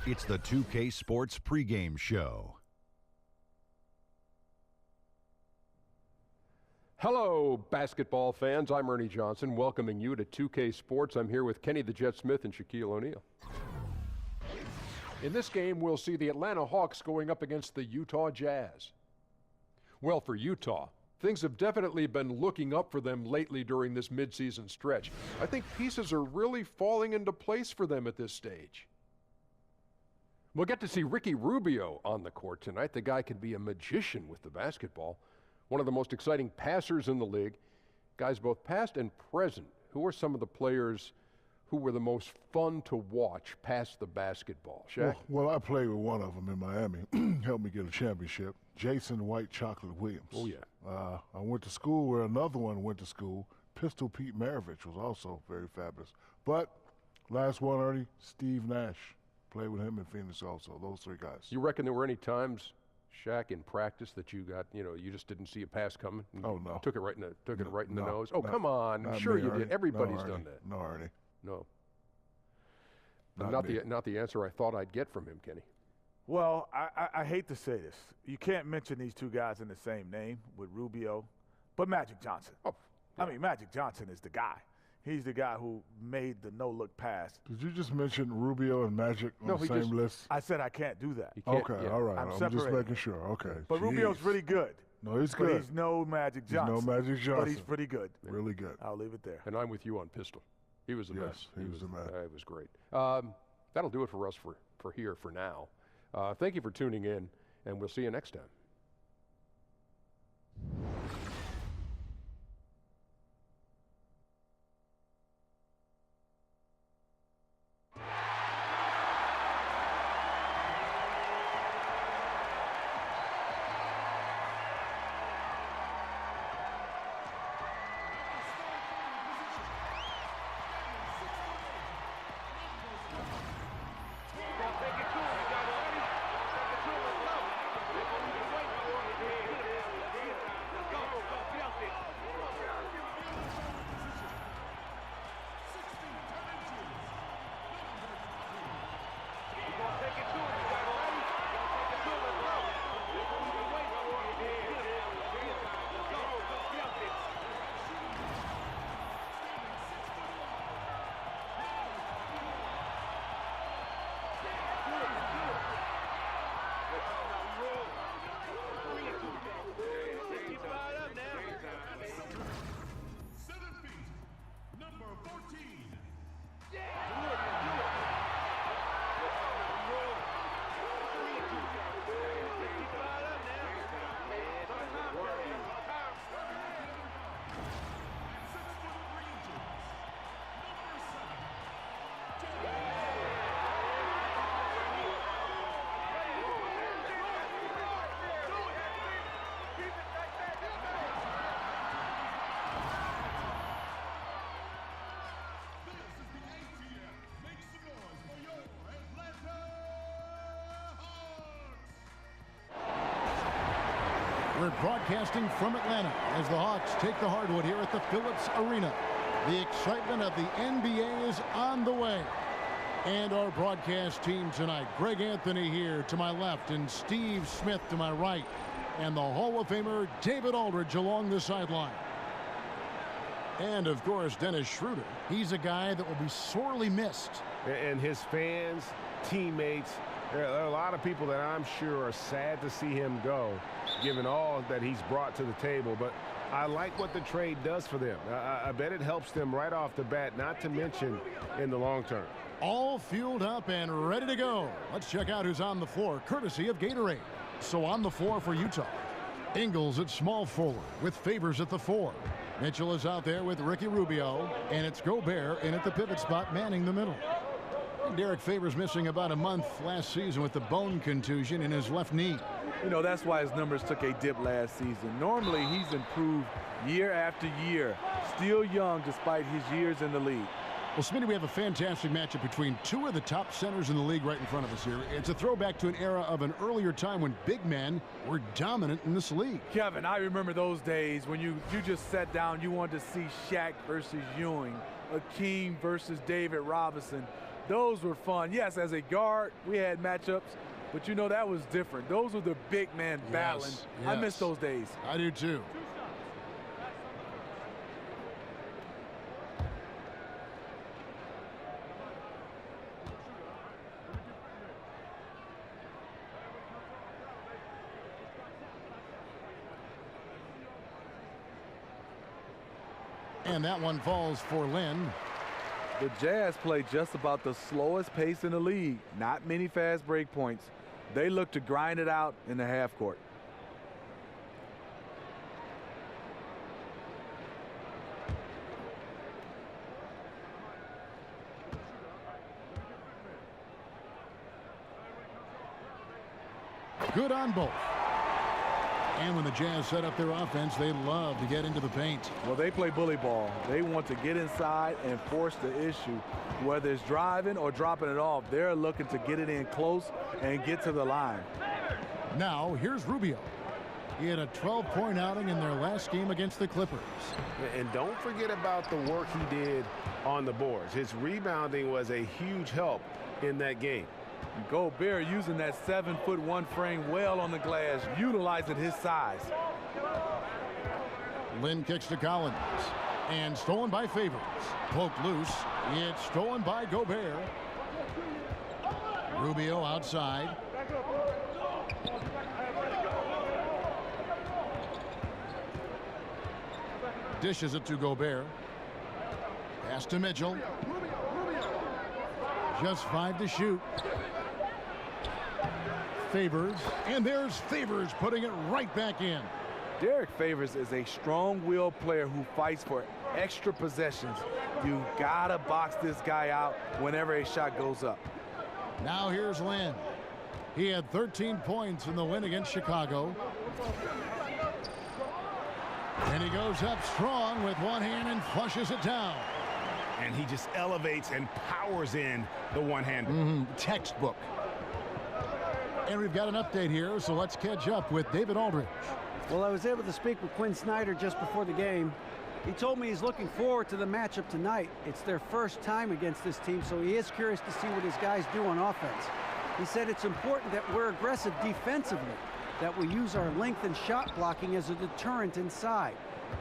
It's the 2K Sports pregame show. Hello, basketball fans. I'm Ernie Johnson, welcoming you to 2K Sports. I'm here with Kenny the Jet Smith and Shaquille O'Neal. In this game, we'll see the Atlanta Hawks going up against the Utah Jazz. Well, for Utah, things have definitely been looking up for them lately during this midseason stretch. I think pieces are really falling into place for them at this stage. We'll get to see Ricky Rubio on the court tonight. The guy can be a magician with the basketball. One of the most exciting passers in the league. Guys both past and present. Who are some of the players who were the most fun to watch pass the basketball? Shaq? Well, I played with one of them in Miami. Helped me get a championship. Jason White Chocolate Williams. Oh, yeah. I went to school where another one went to school. Pistol Pete Maravich was also very fabulous. But last one, Ernie, Steve Nash. Played with him in Phoenix also, those three guys. You reckon there were any times, Shaq, in practice that you got, you just didn't see a pass coming? Oh, no. Took it right in the nose? Oh, come on. Sure you did. Everybody's done that. No, Ernie. No. Not the answer I thought I'd get from him, Kenny. Well, I hate to say this. You can't mention these two guys in the same name with Rubio, but Magic Johnson. Oh, yeah. I mean, Magic Johnson is the guy. He's the guy who made the no-look pass. Did you just mention Rubio and Magic on the same list? I said I can't do that. Okay, all right. I'm just making sure. Okay. But Rubio's really good. No, he's good. But he's no Magic Johnson. He's no Magic Johnson. But he's pretty good. Really good. I'll leave it there. And I'm with you on Pistol. He was the best. He was the man. It was great. That'll do it for us for here for now. Thank you for tuning in, and we'll see you next time. We're broadcasting from Atlanta as the Hawks take the hardwood here at the Phillips Arena. The excitement of the NBA is on the way. And our broadcast team tonight, Greg Anthony here to my left and Steve Smith to my right. And the Hall of Famer David Aldridge along the sideline. And, of course, Dennis Schroeder. He's a guy that will be sorely missed. And his fans, teammates, there are a lot of people that I'm sure are sad to see him go, given all that he's brought to the table. But I like what the trade does for them. I bet it helps them right off the bat, not to mention in the long term. All fueled up and ready to go. Let's check out who's on the floor, courtesy of Gatorade. So on the floor for Utah, Ingles at small forward with Favors at the 4. Mitchell is out there with Ricky Rubio, and it's Gobert in at the pivot spot, manning the middle. Derek Favors missing about a month last season with the bone contusion in his left knee. You know, that's why his numbers took a dip last season. Normally, he's improved year after year, still young despite his years in the league. Well, Smitty, we have a fantastic matchup between two of the top centers in the league right in front of us here. It's a throwback to an era of an earlier time when big men were dominant in this league. Kevin, I remember those days when you just sat down, you wanted to see Shaq versus Ewing, Akeem versus David Robinson. Those were fun. Yes, as a guard, we had matchups, but you know that was different. Those were the big man battling. Yes. I miss those days. I do too. And that one falls for Lynn. The Jazz play just about the slowest pace in the league. Not many fast break points. They look to grind it out in the half court. Good on both. And when the Jazz set up their offense, they love to get into the paint. Well, they play bully ball. They want to get inside and force the issue. Whether it's driving or dropping it off, they're looking to get it in close and get to the line. Now, here's Rubio. He had a 12-point outing in their last game against the Clippers. And don't forget about the work he did on the boards. His rebounding was a huge help in that game. Gobert using that 7'1" frame well on the glass, utilizing his size. Lynn kicks to Collins. And stolen by Favors. Poked loose. It's stolen by Gobert. Rubio outside. Dishes it to Gobert. Pass to Mitchell. Just 5 to shoot. Favors, and there's Favors putting it right back in. Derek Favors is a strong-willed player who fights for extra possessions. You gotta box this guy out whenever a shot goes up. Now here's Lynn. He had 13 points in the win against Chicago. And he goes up strong with one hand and flushes it down. And he just elevates and powers in the one-hander. Textbook. And we've got an update here, so let's catch up with David Aldridge. Well, I was able to speak with Quinn Snyder just before the game. He told me he's looking forward to the matchup tonight. It's their first time against this team, so he is curious to see what his guys do on offense. He said it's important that we're aggressive defensively, that we use our length and shot blocking as a deterrent inside.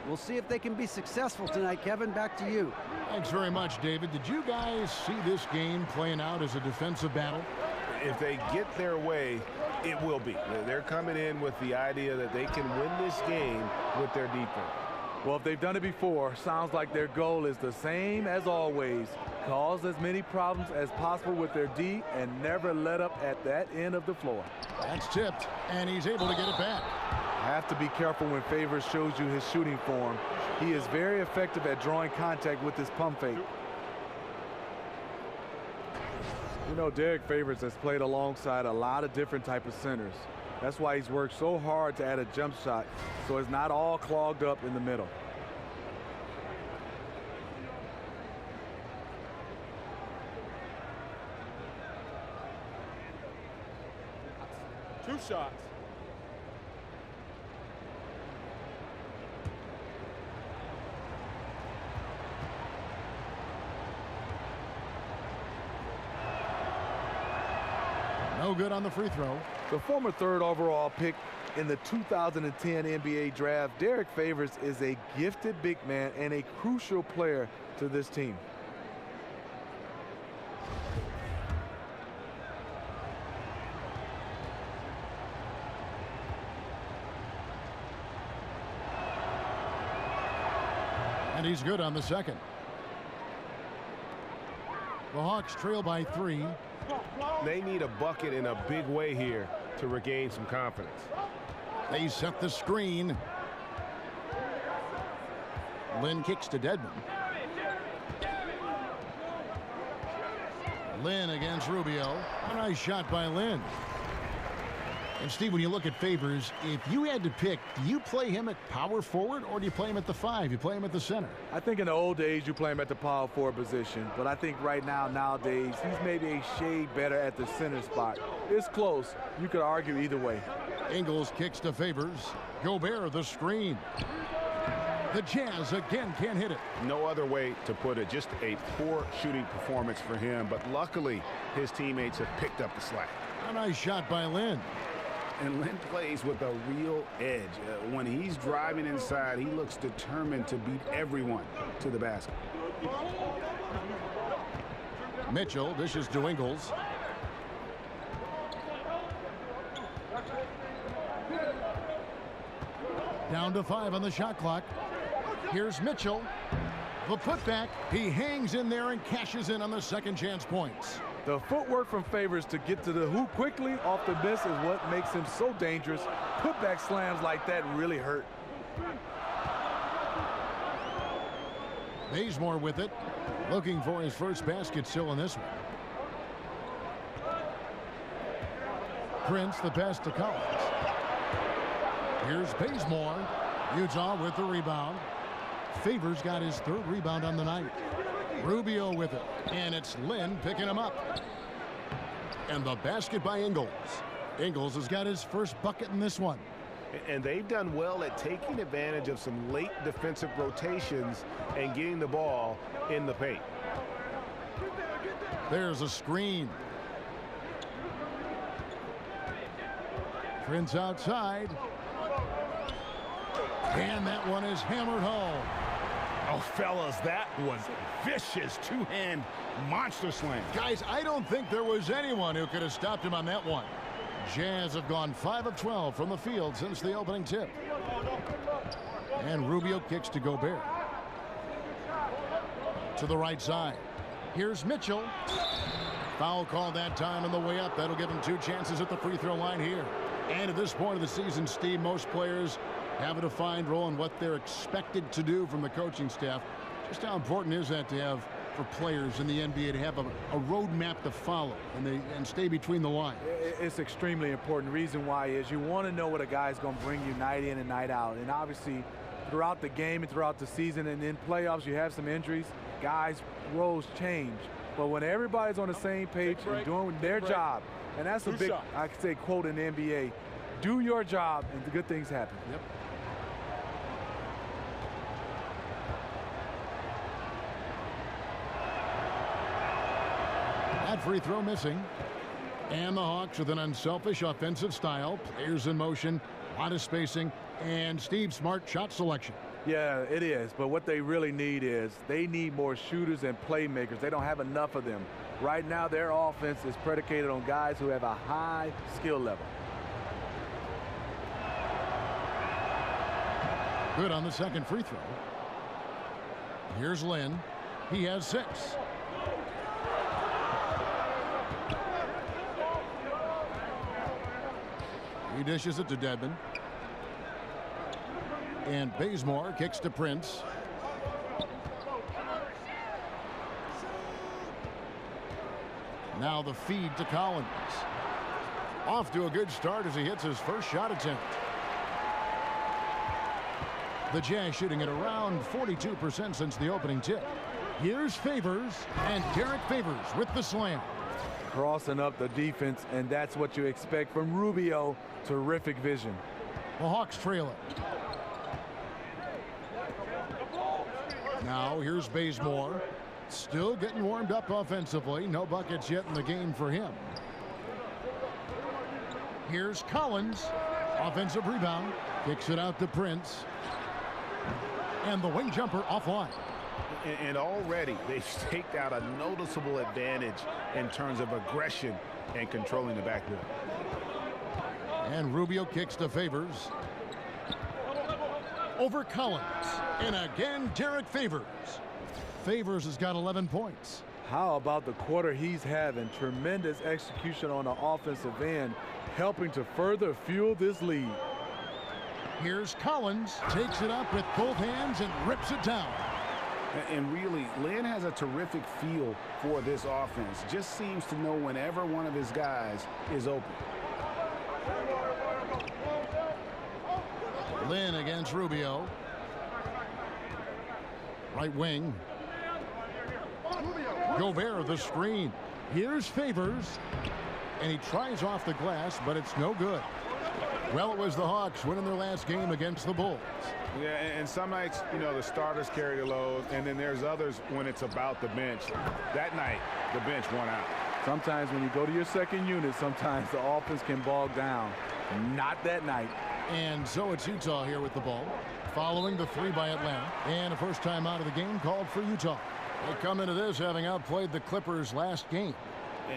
We'll see if they can be successful tonight. Kevin, back to you. Thanks very much, David. Did you guys see this game playing out as a defensive battle? If they get their way, it will be. They're coming in with the idea that they can win this game with their defense. Well, if they've done it before, sounds like their goal is the same as always. Cause as many problems as possible with their D and never let up at that end of the floor. That's tipped, and he's able to get it back. Have to be careful when Favors shows you his shooting form. He is very effective at drawing contact with his pump fake. You know, Derek Favors has played alongside a lot of different type of centers. That's why he's worked so hard to add a jump shot, so it's not all clogged up in the middle. Two shots. No good on the free throw. The former 3rd overall pick in the 2010 NBA draft, Derek Favors is a gifted big man and a crucial player to this team. And he's good on the second. The Hawks trail by 3. They need a bucket in a big way here to regain some confidence. They set the screen. Lynn kicks to Dedmon. Lynn against Rubio. A nice shot by Lynn. And Steve, when you look at Favors, if you had to pick, do you play him at power forward or do you play him at the 5? You play him at the center? I think in the old days you play him at the power forward position, but I think right now, nowadays, he's maybe a shade better at the center spot. It's close. You could argue either way. Ingles kicks to Favors. Gobert the screen. The Jazz again can't hit it. No other way to put it. Just a poor shooting performance for him. But luckily, his teammates have picked up the slack. A nice shot by Lynn. And Lynn plays with a real edge. When he's driving inside, he looks determined to beat everyone to the basket. Mitchell dishes to Ingles. Down to 5 on the shot clock. Here's Mitchell. The putback. He hangs in there and cashes in on the second chance points. The footwork from Favors to get to the hoop quickly off the miss is what makes him so dangerous. Putback slams like that really hurt. Bazemore with it. Looking for his first basket still in this one. Prince the pass to Collins. Here's Bazemore. Utah with the rebound. Favors got his third rebound on the night. Rubio with it. And it's Lynn picking him up. And the basket by Ingles. Ingles has got his first bucket in this one. And they've done well at taking advantage of some late defensive rotations and getting the ball in the paint. There's a screen. Prince outside. And that one is hammered home. Oh, fellas, that was a vicious two-hand monster slam. Guys, I don't think there was anyone who could have stopped him on that one. Jazz have gone 5 of 12 from the field since the opening tip. And Rubio kicks to Gobert. To the right side. Here's Mitchell. Foul call that time on the way up. That'll give him 2 chances at the free throw line here. And at this point of the season, Steve, most players have a defined role in what they're expected to do from the coaching staff. Just how important is that to have for players in the NBA to have a roadmap to follow and stay between the lines? It's extremely important. Reason why is you want to know what a guy's going to bring you night in and night out. And obviously, throughout the game and throughout the season and in playoffs, you have some injuries. Guys' roles change. But when everybody's on the same page and doing their job, and that's a big, I could say, quote in the NBA, do your job and the good things happen. Yep. That free throw missing. And the Hawks with an unselfish offensive style. Players in motion, a lot of spacing, and Steve Smart shot selection. Yeah, it is. But what they really need is they need more shooters and playmakers. They don't have enough of them. Right now, their offense is predicated on guys who have a high skill level. Good on the second free throw. Here's Lynn. He has 6. He dishes it to Dedmon. And Bazemore kicks to Prince. Now the feed to Collins. Off to a good start as he hits his first shot attempt. The Jazz shooting at around 42% since the opening tip. Here's Favors, and Derek Favors with the slam. Crossing up the defense, and that's what you expect from Rubio. Terrific vision. The Hawks trail it. Now here's Bazemore. Still getting warmed up offensively. No buckets yet in the game for him. Here's Collins. Offensive rebound. Kicks it out to Prince. And the wing jumper offline. And already they've staked out a noticeable advantage in terms of aggression and controlling the backboard. And Rubio kicks to Favors. Over Collins. And again, Derek Favors. Favors has got 11 points. How about the quarter he's having? Tremendous execution on the offensive end, helping to further fuel this lead. Here's Collins. Takes it up with both hands and rips it down. And really, Lynn has a terrific feel for this offense. Just seems to know whenever one of his guys is open. Lynn against Rubio. Right wing. Gobert the screen. Here's Favors. And he tries off the glass, but it's no good. Well, it was the Hawks winning their last game against the Bulls. Yeah, and some nights, you know, the starters carry the load, and then there's others when it's about the bench. That night, the bench won out. Sometimes when you go to your second unit, sometimes the offense can bog down. Not that night. And so it's Utah here with the ball, following the 3 by Atlanta, and a first time out of the game called for Utah. They come into this having outplayed the Clippers last game.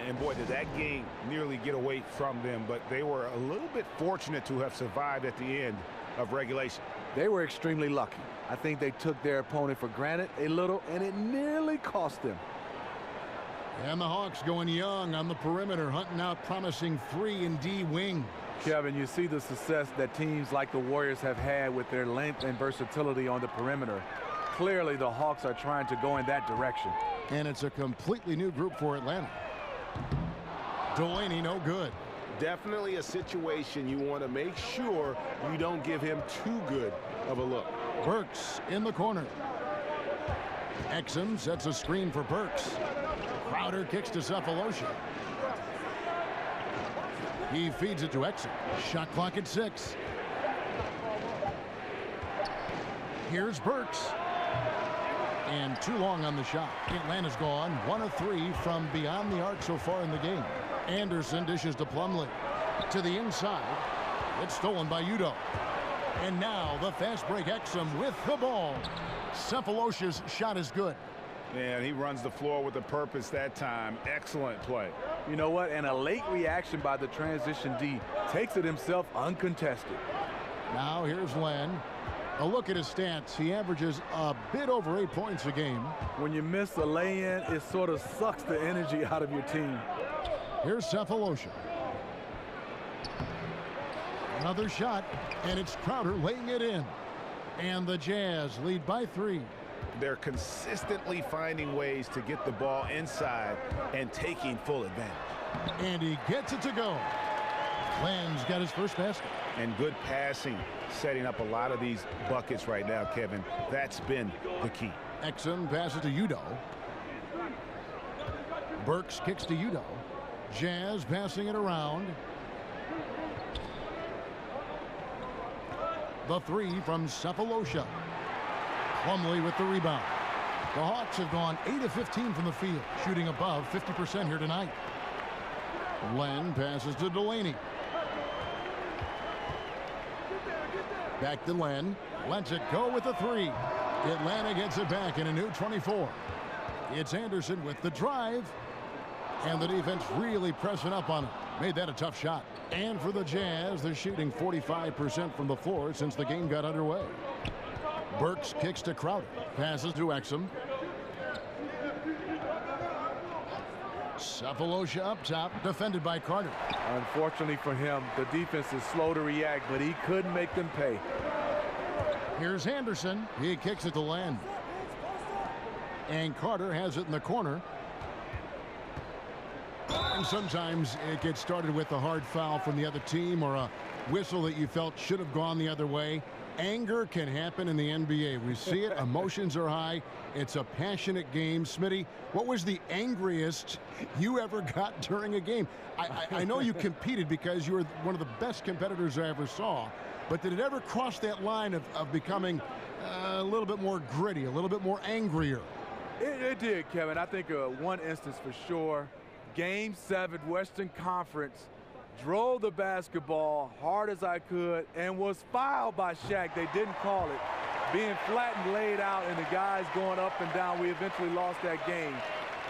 And boy, did that game nearly get away from them, but they were a little bit fortunate to have survived at the end of regulation. They were extremely lucky. I think they took their opponent for granted a little, and it nearly cost them. And the Hawks going young on the perimeter, hunting out promising 3-and-D wing. Kevin, you see the success that teams like the Warriors have had with their length and versatility on the perimeter. Clearly, the Hawks are trying to go in that direction. And it's a completely new group for Atlanta. Delaney, no good. Definitely a situation you want to make sure you don't give him too good of a look. Burks in the corner. Exum sets a screen for Burks. Crowder kicks to Cephalosha. He feeds it to Exum. Shot clock at 6. Here's Burks. And too long on the shot. Atlanta's gone 1 of 3 from beyond the arc so far in the game. Anderson dishes to Plumlee. To the inside. It's stolen by Udoh. And now the fast break Exum with the ball. Cephalosha's shot is good. And he runs the floor with a purpose that time. Excellent play. You know what? And a late reaction by the transition D takes it himself uncontested. Now here's Len. A look at his stats. He averages a bit over 8 points a game. When you miss a lay-in, it sort of sucks the energy out of your team. Here's Cephalosha. Another shot, and it's Crowder laying it in. And the Jazz lead by 3. They're consistently finding ways to get the ball inside and taking full advantage. And he gets it to go. Len's got his first basket. And good passing, setting up a lot of these buckets right now, Kevin. That's been the key. Exum passes to Udoh. Burks kicks to Udoh. Jazz passing it around. The 3 from Cephalosha. Plumlee with the rebound. The Hawks have gone 8 of 15 from the field, shooting above 50% here tonight. Len passes to Delaney. Back to Len. Lets it go with the 3. Atlanta gets it back in a new 24. It's Anderson with the drive. And the defense really pressing up on it. Made that a tough shot. And for the Jazz, they're shooting 45% from the floor since the game got underway. Burks kicks to Crowder. Passes to Exum. Cephalosha up top, defended by Carter. Unfortunately for him, the defense is slow to react, but he couldn't make them pay. Here's Anderson. He kicks it to Len. And Carter has it in the corner. And sometimes it gets started with a hard foul from the other team or a whistle that you felt should have gone the other way. Anger can happen in the NBA. We see it. Emotions are high. It's a passionate game. Smitty, what was the angriest you ever got during a game? I know you competed because you were one of the best competitors I ever saw, but did it ever cross that line of becoming a little bit more gritty, a little bit more angrier? It did, Kevin. I think one instance for sure. Game 7, Western Conference. Drove the basketball hard as I could and was fouled by Shaq. They didn't call it. Being flattened, laid out, and the guys going up and down, we eventually lost that game.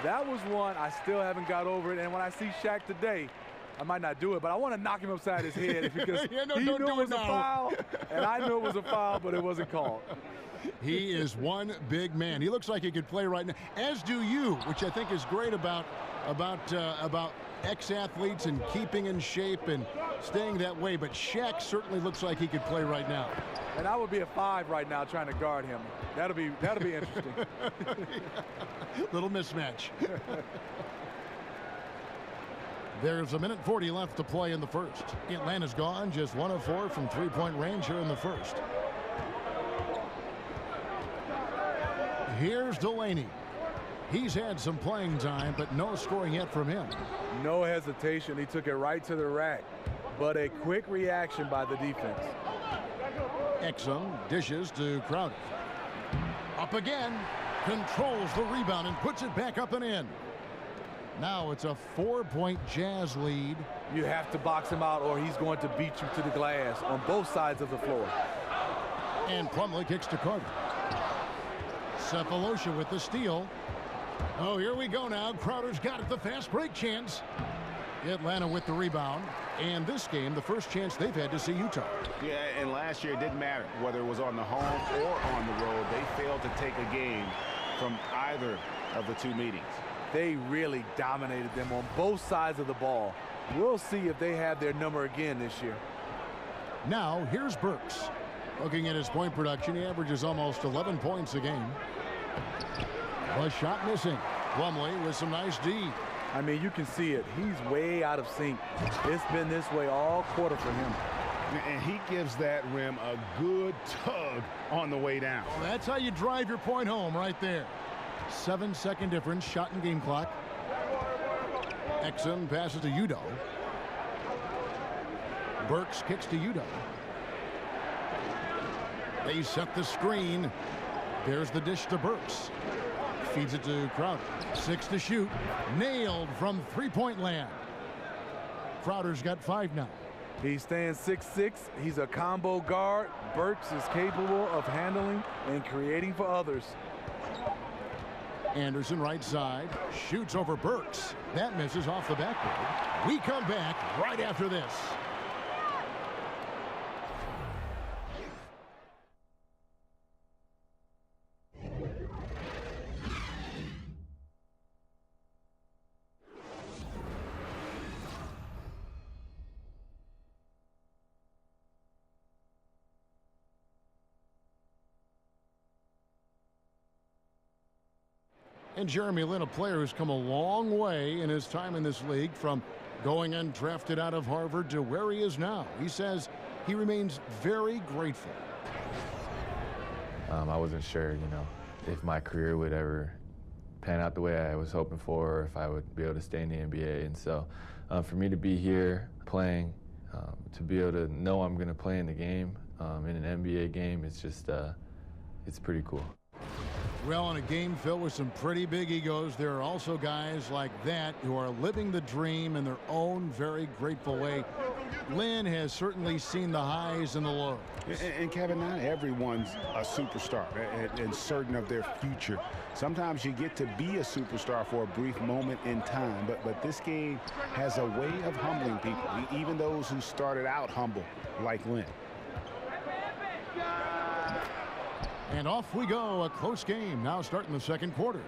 That was one I still haven't got over it. And when I see Shaq today, I might not do it, but I want to knock him upside his head because yeah, no, he don't knew do it was it a now. foul, and I knew it was a foul, but it wasn't called. He is one big man. He looks like he could play right now, as do you, which I think is great about ex-athletes and keeping in shape and staying that way. But Shaq certainly looks like he could play right now. And I would be a 5 right now trying to guard him. That'll be interesting. Little mismatch. There's a minute 40 left to play in the first. Atlanta's gone just 1 of 4 from three-point range here in the first. Here's Delaney. He's had some playing time, but no scoring yet from him. No hesitation. He took it right to the rack. but a quick reaction by the defense. Exum dishes to Crowder. Up again, controls the rebound and puts it back up and in. Now it's a 4-point Jazz lead. You have to box him out or he's going to beat you to the glass on both sides of the floor. And Plumlee kicks to Carter. Cephalosha with the steal. Oh, here we go now. Crowder's got it, the fast break chance. Atlanta with the rebound. And this game, the first chance they've had to see Utah. Yeah, and last year it didn't matter whether it was on the home or on the road. They failed to take a game from either of the two meetings. They really dominated them on both sides of the ball. We'll see if they have their number again this year. Now, here's Burks. Looking at his point production, he averages almost 11 points a game. A shot missing. Plumlee with some nice D. I mean, you can see it. He's way out of sync. It's been this way all quarter for him. And he gives that rim a good tug on the way down. Well, that's how you drive your point home right there. 7-second difference, shot and game clock. Exum passes to Udoh. Burks kicks to Udoh. They set the screen. There's the dish to Burks. Feeds it to Crowder. 6 to shoot. Nailed from three-point land. Crowder's got 5 now. He stands 6'6". He's a combo guard. Burks is capable of handling and creating for others. Anderson right side. Shoots over Burks. That misses off the backboard. We come back right after this. And Jeremy Lin, a player who's come a long way in his time in this league, from going undrafted out of Harvard to where he is now. He says he remains very grateful. I wasn't sure, if my career would ever pan out the way I was hoping for, or if I would be able to stay in the NBA. And so for me to be here playing, to be able to know I'm going to play in the game, in an NBA game, it's just, it's pretty cool. Well, in a game filled with some pretty big egos, there are also guys like that who are living the dream in their own very grateful way. Lin has certainly seen the highs and the lows. And Kevin, not everyone's a superstar and certain of their future. Sometimes you get to be a superstar for a brief moment in time, but this game has a way of humbling people, even those who started out humble, like Lin. And off we go, a close game now starting the second quarter.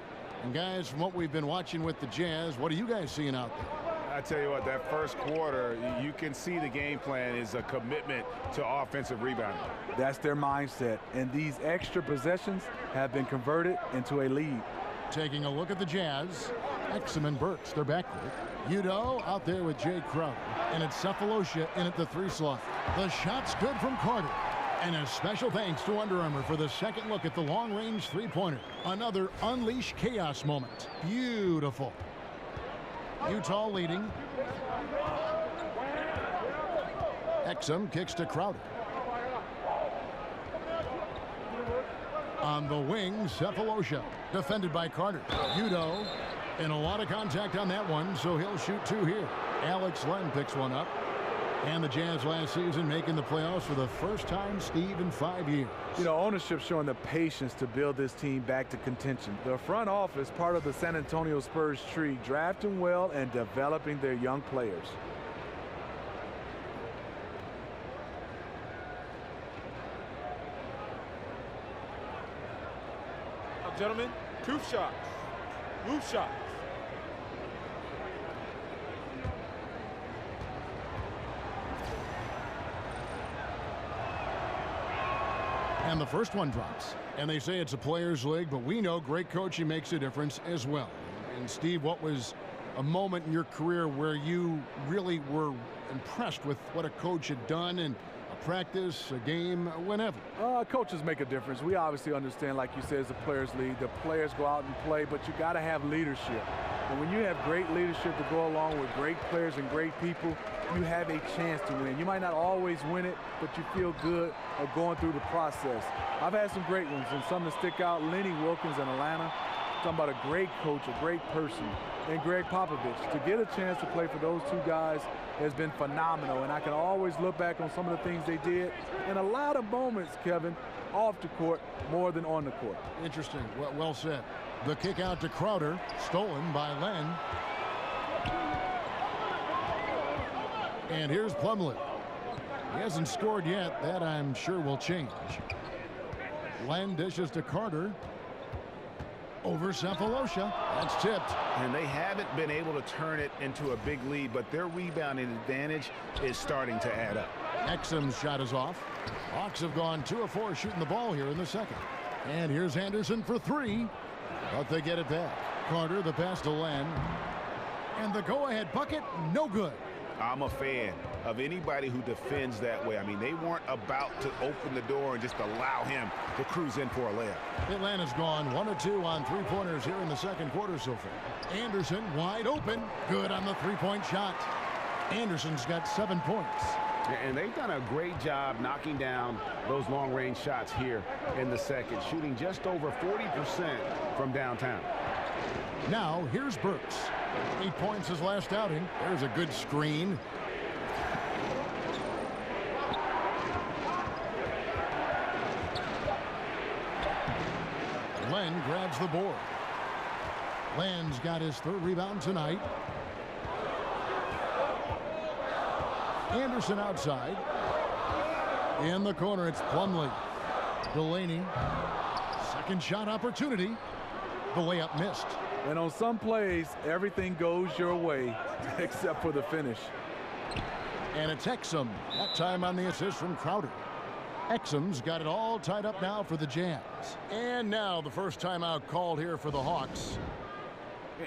And guys, from what we've been watching with the Jazz, what are you guys seeing out there? I tell you what, that first quarter, you can see the game plan is a commitment to offensive rebounding. That's their mindset, and these extra possessions have been converted into a lead. Taking a look at the Jazz, Exum and Burks, their backcourt. Udoh out there with Jay Crowder, and it's Cephalosha in at the 3 slot. The shot's good from Carter. And a special thanks to Under Armour for the second look at the long-range three-pointer. Another unleash chaos moment. Beautiful. Utah leading. Exum kicks to Crowder. On the wing, Cephalosha. Defended by Carter. Udoh. And a lot of contact on that one, so he'll shoot 2 here. Alex Len picks one up. And the Jazz last season making the playoffs for the first time, Steve, in 5 years. Ownership showing the patience to build this team back to contention. The front office, part of the San Antonio Spurs tree, drafting well and developing their young players. Now, gentlemen, 2 shots. Move shots. And the first one drops. And they say it's a players' league, but we know great coaching makes a difference as well. And Steve, what was a moment in your career where you really were impressed with what a coach had done and practice, a game, whenever? Coaches make a difference. We obviously understand, like you said, as the players lead. The players go out and play, but you got to have leadership. And when you have great leadership to go along with great players and great people, you have a chance to win. You might not always win it, but you feel good of going through the process. I've had some great ones, and some that stick out. Lenny Wilkins in Atlanta. Talking about a great coach, a great person, and Greg Popovich. To get a chance to play for those two guys has been phenomenal, and I can always look back on some of the things they did in a lot of moments, Kevin, off the court more than on the court. Interesting. Well said. The kick out to Crowder, stolen by Len. And here's Plumlee. He hasn't scored yet. That, I'm sure, will change. Len dishes to Carter. Over Cephalosha. That's tipped. And they haven't been able to turn it into a big lead, but their rebounding advantage is starting to add up. Exum's shot is off. Hawks have gone 2 of 4 shooting the ball here in the second. And here's Anderson for 3. But they get it back. Carter, the pass to Len. And the go-ahead bucket, no good. I'm a fan of anybody who defends that way. I mean, they weren't about to open the door and just allow him to cruise in for a layup. Atlanta's gone 1 of 2 on 3-pointers here in the second quarter so far. Anderson wide open. Good on the 3-point shot. Anderson's got 7 points. And they've done a great job knocking down those long-range shots here in the second, shooting just over 40% from downtown. Now, here's Burks. 8 points his last outing. There's a good screen. Len grabs the board. Len's got his 3rd rebound tonight. Anderson outside. In the corner, it's Plumlee. Delaney. Second shot opportunity. The layup missed. And on some plays, everything goes your way except for the finish. And it's Exum. That time on the assist from Crowder. Exum's got it all tied up now for the Jazz. And now the first timeout called here for the Hawks.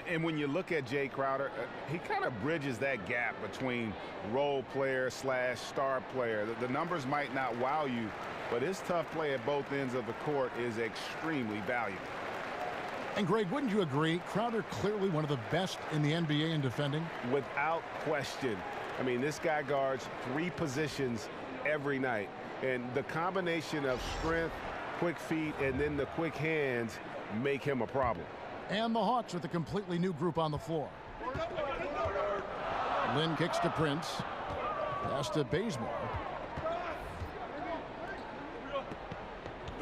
And when you look at Jay Crowder, he kind of bridges that gap between role player / star player. The numbers might not wow you, but his tough play at both ends of the court is extremely valuable. And Greg, wouldn't you agree, Crowder clearly one of the best in the NBA in defending? Without question. I mean, this guy guards 3 positions every night. And the combination of strength, quick feet, and then the quick hands make him a problem. And the Hawks with a completely new group on the floor. Lynn kicks to Prince. Pass to Bazemore.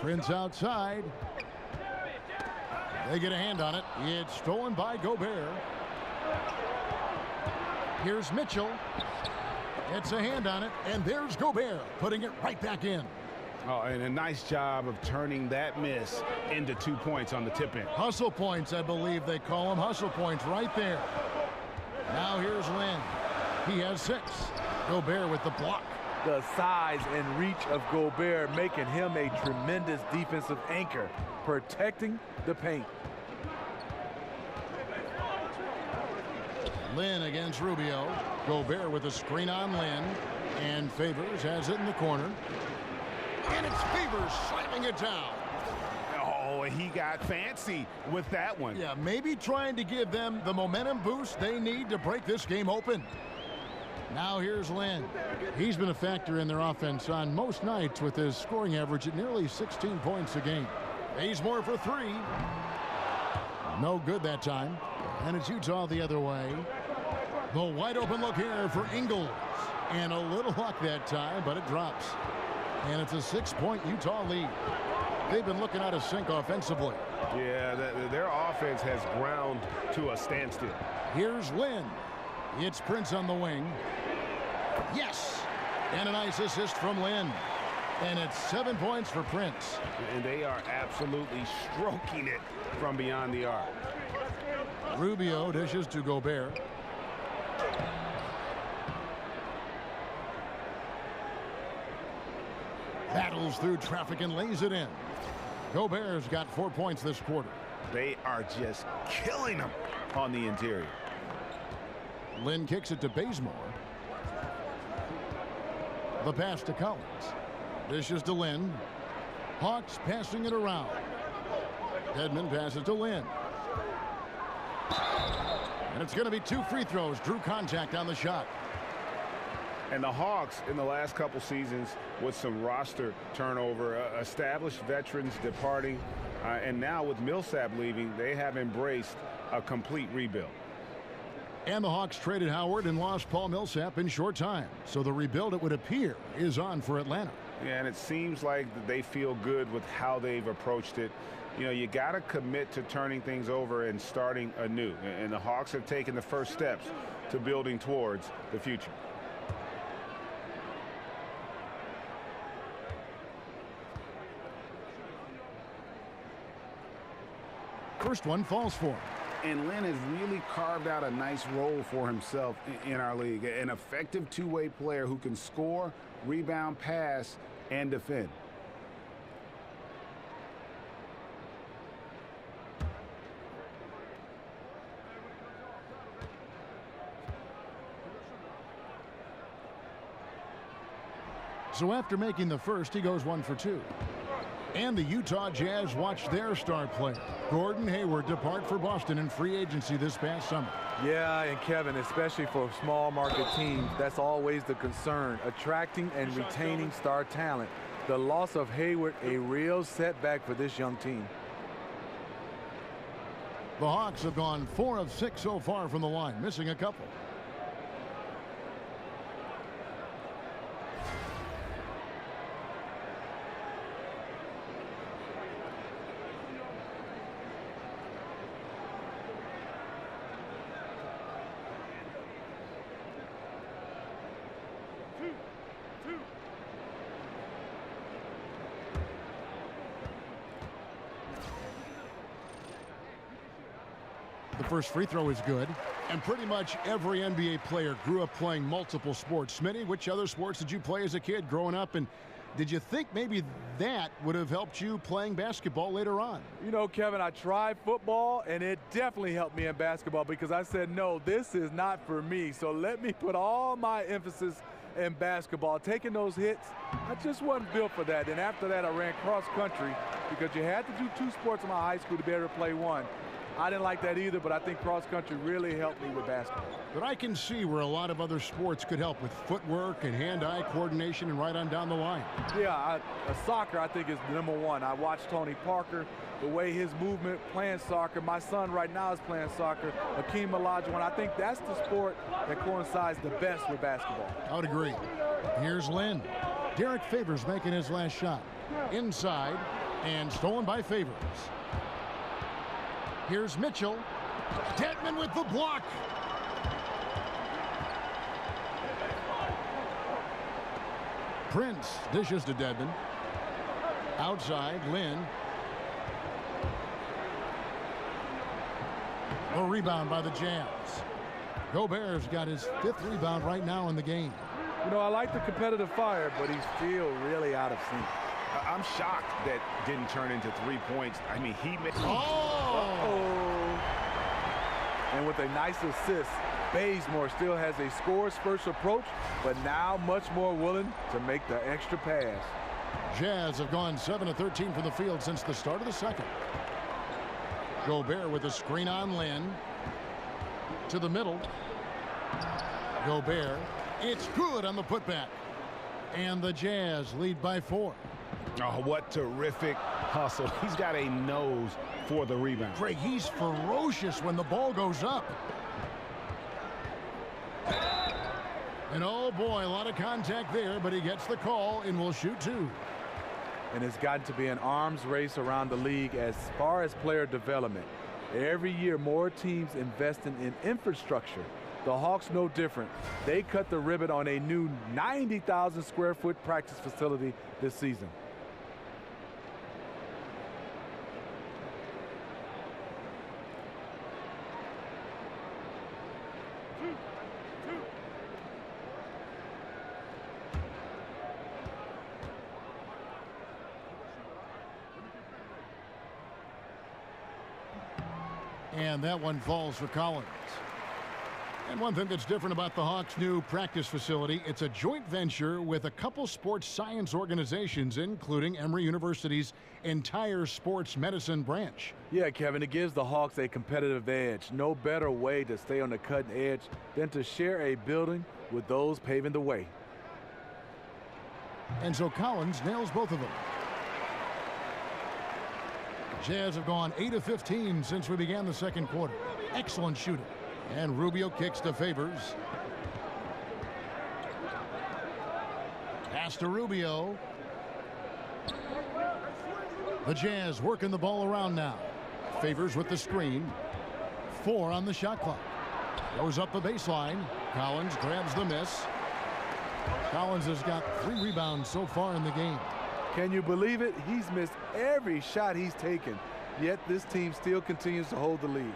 Prince outside. They get a hand on it. It's stolen by Gobert. Here's Mitchell. It's a hand on it, and there's Gobert putting it right back in. Oh, and a nice job of turning that miss into 2 points on the tip-in. Hustle points, I believe they call them. Hustle points right there. Now here's Lynn. He has 6. Gobert with the block. The size and reach of Gobert making him a tremendous defensive anchor, protecting the paint. Lynn against Rubio. Gobert with a screen on Lynn. And Favors has it in the corner. And it's Favors slamming it down. Oh, he got fancy with that one. Yeah, maybe trying to give them the momentum boost they need to break this game open. Now here's Lynn. He's been a factor in their offense on most nights with his scoring average at nearly 16 points a game. Bazemore for 3. No good that time. And it's Utah the other way. The wide open look here for Ingles. And a little luck that time, but it drops. And it's a 6-point Utah lead. They've been looking out of sync offensively. Yeah, their offense has ground to a standstill. Here's Lynn. It's Prince on the wing. Yes! And a nice assist from Lynn. And it's 7 points for Prince. And they are absolutely stroking it from beyond the arc. Rubio dishes to Gobert. Battles through traffic and lays it in. Gobert's got 4 points this quarter. They are just killing them on the interior. Lynn kicks it to Bazemore. The pass to Collins. Dishes to Lynn. Hawks passing it around. Dedmon passes to Lynn. And it's going to be 2 free throws. Drew contact on the shot. And the Hawks in the last couple seasons with some roster turnover, established veterans departing, and now with Millsap leaving, they have embraced a complete rebuild. And the Hawks traded Howard and lost Paul Millsap in short time. So the rebuild, it would appear, is on for Atlanta. Yeah, and it seems like they feel good with how they've approached it. You know, you got to commit to turning things over and starting anew. And the Hawks have taken the first steps to building towards the future. First one falls for him. And Lynn has really carved out a nice role for himself in our league. An effective two-way player who can score, rebound, pass, and defend. So after making the first, he goes 1 for 2. And the Utah Jazz watch their star player, Gordon Hayward, depart for Boston in free agency this past summer. Yeah, and Kevin, especially for small market teams, that's always the concern, attracting and retaining star talent. The loss of Hayward, a real setback for this young team. The Hawks have gone 4 of 6 so far from the line, missing a couple. The first free throw is good. And pretty much every NBA player grew up playing multiple sports. Smitty, which other sports did you play as a kid growing up? And did you think maybe that would have helped you playing basketball later on? You know, Kevin, I tried football, and it definitely helped me in basketball because I said, no, this is not for me. So let me put all my emphasis in basketball. Taking those hits, I just wasn't built for that. And after that, I ran cross country because you had to do 2 sports in my high school to be able to play one. I didn't like that either, but I think cross country really helped me with basketball. But I can see where a lot of other sports could help with footwork and hand-eye coordination and right on down the line. Yeah, soccer I think is #1. I watched Tony Parker, the way his movement, playing soccer. My son right now is playing soccer, Hakeem Olajuwon. I think that's the sport that coincides the best with basketball. I would agree. Here's Lynn. Derek Favors making his last shot. Inside, and stolen by Favors. Here's Mitchell. Dedmon with the block. Prince dishes to Dedmon. Outside, Lynn. A rebound by the Jazz. Gobert's got his 5th rebound right now in the game. You know, I like the competitive fire, but he's still really out of sync. I'm shocked that didn't turn into 3 points. I mean, he made... And with a nice assist, Bazemore still has a scores first approach, but now much more willing to make the extra pass. Jazz have gone 7 of 13 from the field since the start of the second. Gobert with a screen on Lynn. To the middle. Gobert. It's good on the putback. And the Jazz lead by 4. Oh, what terrific hustle. He's got a nose for the rebound. Greg, he's ferocious when the ball goes up. And oh boy, a lot of contact there, but he gets the call and will shoot 2. And it's gotten to be an arms race around the league as far as player development. Every year, more teams investing in infrastructure. The Hawks no different. They cut the ribbon on a new 90,000 square foot practice facility this season. And that one falls for Collins. And one thing that's different about the Hawks' new practice facility, it's a joint venture with a couple sports science organizations, including Emory University's entire sports medicine branch. Yeah, Kevin, it gives the Hawks a competitive edge. No better way to stay on the cutting edge than to share a building with those paving the way. And so Collins nails both of them. Jazz have gone 8 of 15 since we began the second quarter. Excellent shooting. And Rubio kicks to Favors. Pass to Rubio. The Jazz working the ball around now. Favors with the screen. 4 on the shot clock. Goes up the baseline. Collins grabs the miss. Collins has got 3 rebounds so far in the game. Can you believe it? He's missed every shot he's taken, yet this team still continues to hold the lead.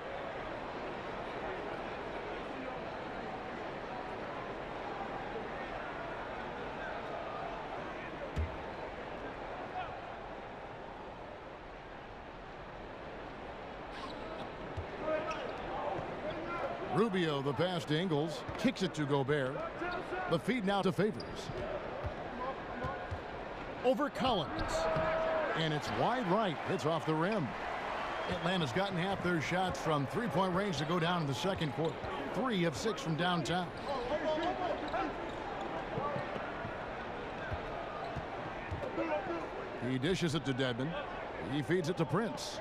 Rubio, the pass to Ingles, kicks it to Gobert. The feed now to Favors. Over Collins. And it's wide right. Hits off the rim. Atlanta's gotten half their shots from three-point range to go down in the second quarter. 3 of 6 from downtown. He dishes it to Dedmon. He feeds it to Prince.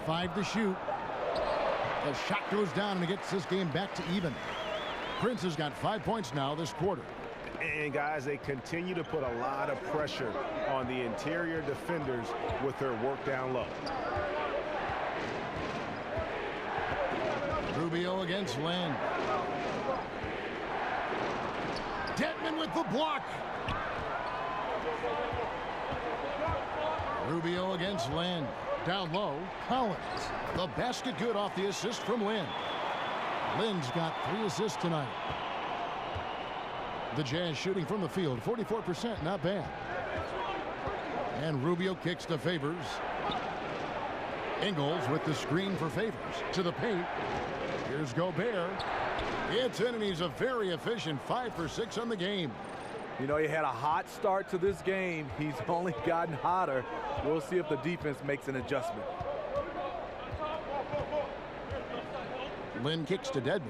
5 to shoot. The shot goes down and it gets this game back to even. Prince has got 5 points now this quarter. And guys, they continue to put a lot of pressure on the interior defenders with their work down low. Rubio against Lynn. Dedmon with the block. Rubio against Lynn. Down low, Collins. The basket good off the assist from Lynn. Lynn's got 3 assists tonight. The Jazz shooting from the field, 44%, not bad. And Rubio kicks to Favors. Ingles with the screen for Favors. To the paint. Here's Gobert. It's in, and he's a very efficient 5 for 6 on the game. You know, he had a hot start to this game. He's only gotten hotter. We'll see if the defense makes an adjustment. Lynn kicks to Dedmon.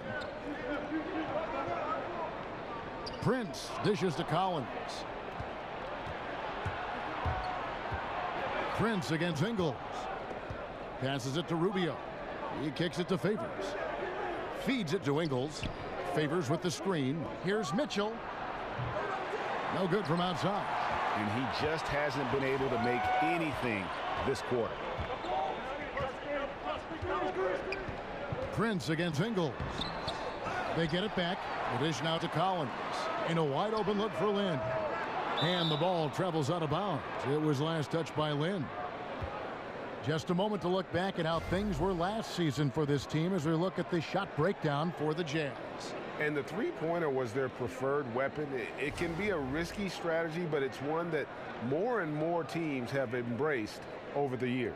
Prince dishes to Collins. Prince against Ingles. Passes it to Rubio. He kicks it to Favors. Feeds it to Ingles. Favors with the screen. Here's Mitchell. No good from outside. And he just hasn't been able to make anything this quarter. Prince against Ingles. They get it back. The dish now to Collins. In a wide open look for Lynn. And the ball travels out of bounds. It was last touched by Lynn. Just a moment to look back at how things were last season for this team as we look at the shot breakdown for the Jazz. And the three-pointer was their preferred weapon. It can be a risky strategy, but it's one that more and more teams have embraced over the years.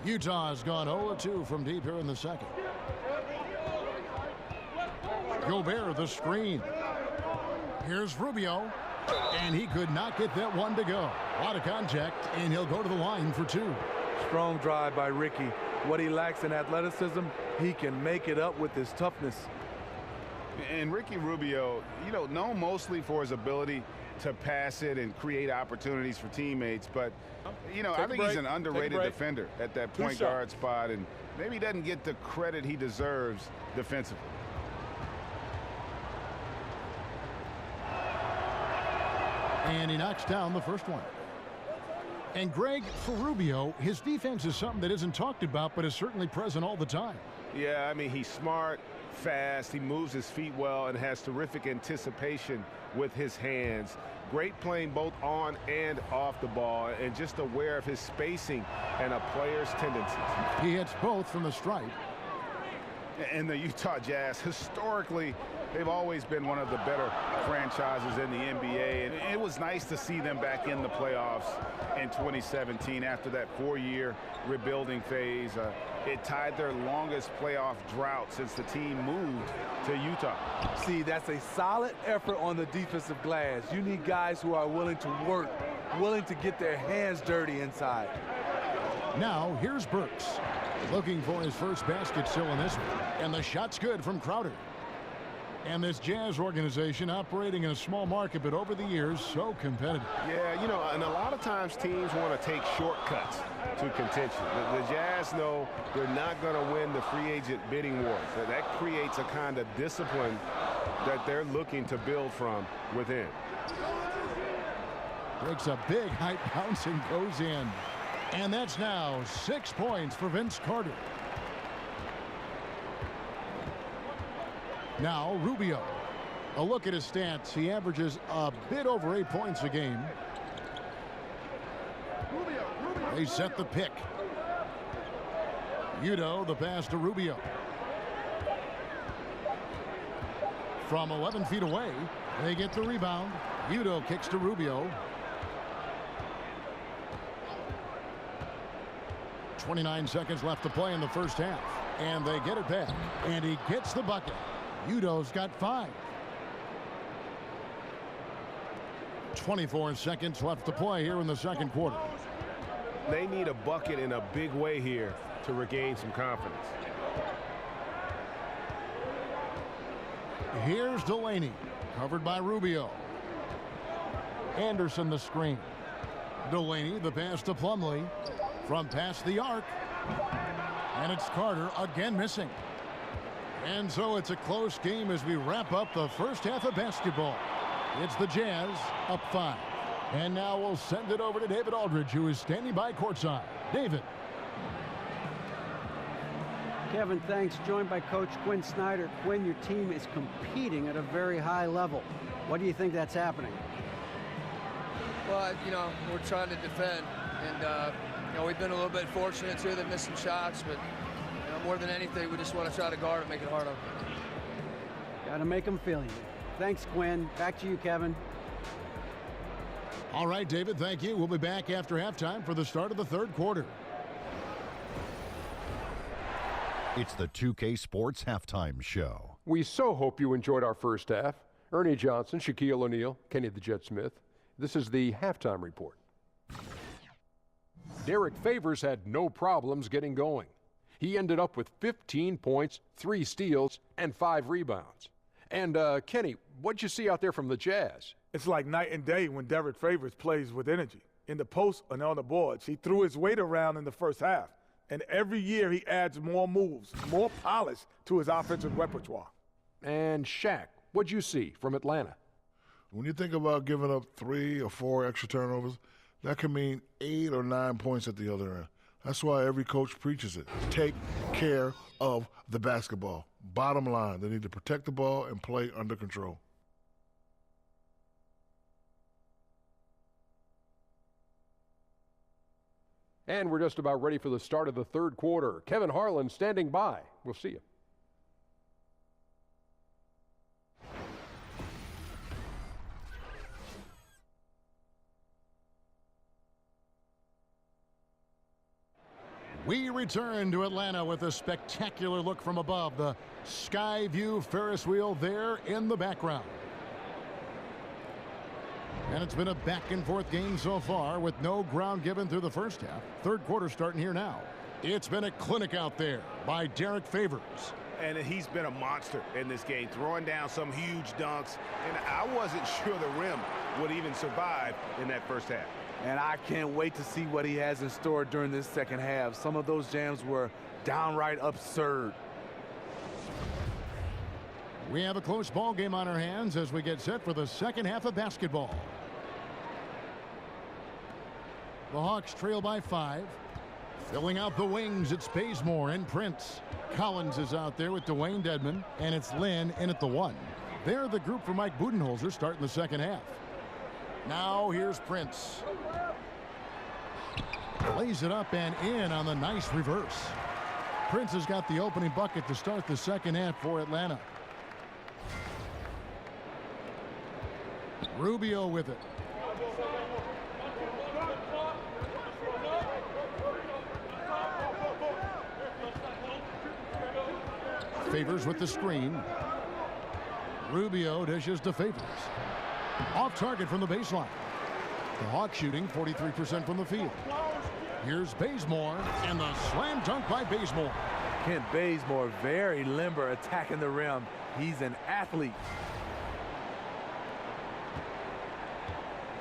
Utah has gone 0-2 from deep here in the second. Gobert the screen. Here's Rubio. And he could not get that one to go. A lot of contact, and he'll go to the line for 2. Strong drive by Ricky. What he lacks in athleticism, he can make it up with his toughness. And Ricky Rubio, you know, known mostly for his ability to pass it and create opportunities for teammates, but you know, I think he's an underrated defender at that point guard spot, and maybe doesn't get the credit he deserves defensively. And he knocks down the first one. And Greg, for Rubio, his defense is something that isn't talked about, but is certainly present all the time. Yeah, I mean, he's smart, fast, he moves his feet well, and has terrific anticipation with his hands. Great playing both on and off the ball, and just aware of his spacing and a player's tendencies. He hits both from the stripe. And the Utah Jazz, historically, they've always been one of the better franchises in the NBA. And it was nice to see them back in the playoffs in 2017 after that 4-year rebuilding phase. It tied their longest playoff drought since the team moved to Utah. See, that's a solid effort on the defensive glass. You need guys who are willing to work, willing to get their hands dirty inside. Now, here's Burks, looking for his first basket still in this one. And the shot's good from Crowder. And this Jazz organization operating in a small market, but over the years, so competitive. Yeah, you know, and a lot of times teams want to take shortcuts to contention. The Jazz know they're not going to win the free agent bidding wars. That creates a kind of discipline that they're looking to build from within. Breaks a big high bounce and goes in. And that's now 6 points for Vince Carter. Now Rubio. A look at his stats. He averages a bit over 8 points a game. They set the pick. Udo, the pass to Rubio. From 11 feet away, they get the rebound. Udo kicks to Rubio. 29 seconds left to play in the first half. And they get it back. And he gets the bucket. Udo's got 5. 24 seconds left to play here in the second quarter. They need a bucket in a big way here to regain some confidence. Here's Delaney, covered by Rubio. Anderson the screen. Delaney the pass to Plumlee. From past the arc. And it's Carter again missing. And so it's a close game as we wrap up the first half of basketball. It's the Jazz up 5. And now we'll send it over to David Aldridge, who is standing by courtside. David. Kevin, thanks. Joined by Coach Quinn Snyder. Quinn, your team is competing at a very high level. What do you think that's happening? Well, you know, we're trying to defend. And, you know, we've been a little bit fortunate too. They're missing shots, but you know, more than anything, we just want to try to guard and make it hard on them. Got to make them feel you. Thanks, Quinn. Back to you, Kevin. All right, David, thank you. We'll be back after halftime for the start of the third quarter. It's the 2K Sports Halftime Show. We so hope you enjoyed our first half. Ernie Johnson, Shaquille O'Neal, Kenny the Jet Smith. This is the halftime report. Derek Favors had no problems getting going. He ended up with 15 points, 3 steals, and 5 rebounds. And, Kenny, what'd you see out there from the Jazz? It's like night and day when Derek Favors plays with energy. In the post and on the boards, he threw his weight around in the first half. And every year he adds more moves, more polish to his offensive repertoire. And Shaq, what'd you see from Atlanta? When you think about giving up 3 or 4 extra turnovers, that can mean 8 or 9 points at the other end. That's why every coach preaches it. Take care of the basketball. Bottom line, they need to protect the ball and play under control. And we're just about ready for the start of the third quarter. Kevin Harlan standing by. We'll see you. We return to Atlanta with a spectacular look from above. The sky view Ferris wheel there in the background. And it's been a back-and-forth game so far with no ground given through the first half. Third quarter starting here now. It's been a clinic out there by Derek Favors. And he's been a monster in this game, throwing down some huge dunks. And I wasn't sure the rim would even survive in that first half. And I can't wait to see what he has in store during this second half. Some of those jams were downright absurd. We have a close ball game on our hands as we get set for the second half of basketball. The Hawks trail by 5. Filling out the wings, it's Bazemore and Prince. Collins is out there with Dwayne Dedmon, and it's Lynn in at the 1. They're the group for Mike Budenholzer starting the second half. Now here's Prince. Lays it up and in on the nice reverse. Prince has got the opening bucket to start the second half for Atlanta. Rubio with it. Favors with the screen. Rubio dishes to Favors. Off target from the baseline. The Hawks shooting 43% from the field. Here's Bazemore, and the slam dunk by Bazemore. Kent Bazemore, very limber attacking the rim. He's an athlete.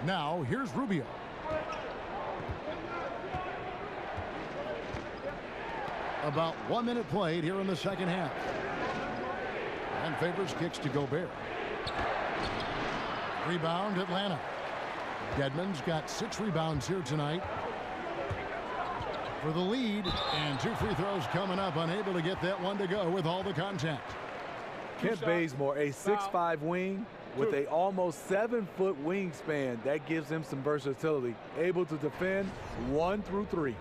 Now, here's Rubio. About 1 minute played here in the second half. And Favors kicks to Gobert. Rebound, Atlanta. Dedmon's got 6 rebounds here tonight for the lead, and 2 free throws coming up, unable to get that one to go with all the contact. Kent Bazemore, a 6'5" wing with a almost 7-foot wingspan. That gives him some versatility, able to defend 1 through 3.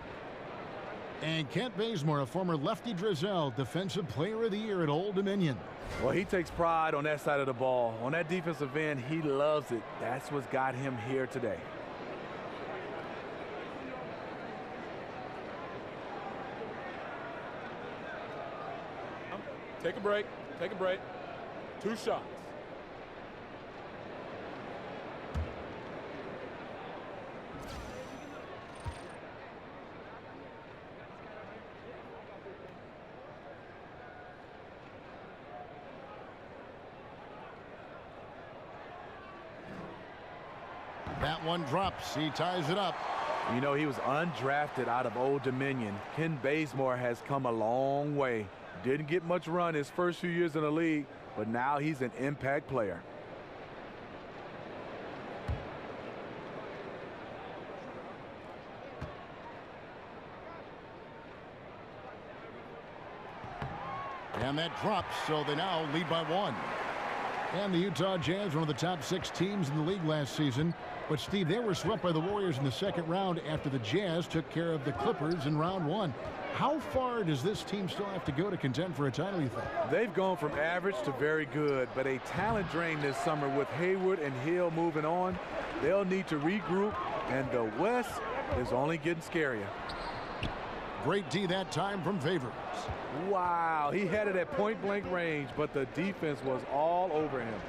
And Kent Bazemore, a former lefty Drizzell, Defensive Player of the Year at Old Dominion. Well, he takes pride on that side of the ball. On that defensive end, he loves it. That's what's got him here today. Take a break. Take a break. 2 shots. That one drops. He ties it up. You know, he was undrafted out of Old Dominion. Ken Bazemore has come a long way. Didn't get much run his first few years in the league, but now he's an impact player. And that drops, so they now lead by 1. And the Utah Jazz, one of the top 6 teams in the league last season. But, Steve, they were swept by the Warriors in the second round after the Jazz took care of the Clippers in round 1. How far does this team still have to go to contend for a title, you think? They've gone from average to very good, but a talent drain this summer with Hayward and Hill moving on. They'll need to regroup, and the West is only getting scarier. Great D that time from Favors. Wow, he had it at point-blank range, but the defense was all over him.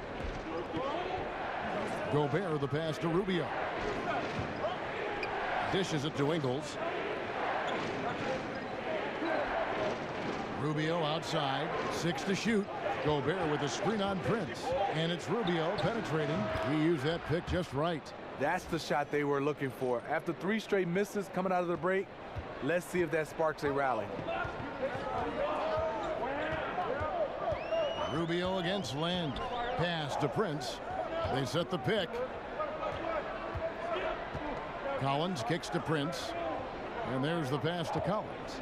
Gobert, the pass to Rubio. Dishes it to Ingles. Rubio outside, 6 to shoot. Gobert with a screen on Prince. And it's Rubio penetrating. He used that pick just right. That's the shot they were looking for. After 3 straight misses coming out of the break, let's see if that sparks a rally. Rubio against Land. Pass to Prince. They set the pick. Collins kicks to Prince. And there's the pass to Collins.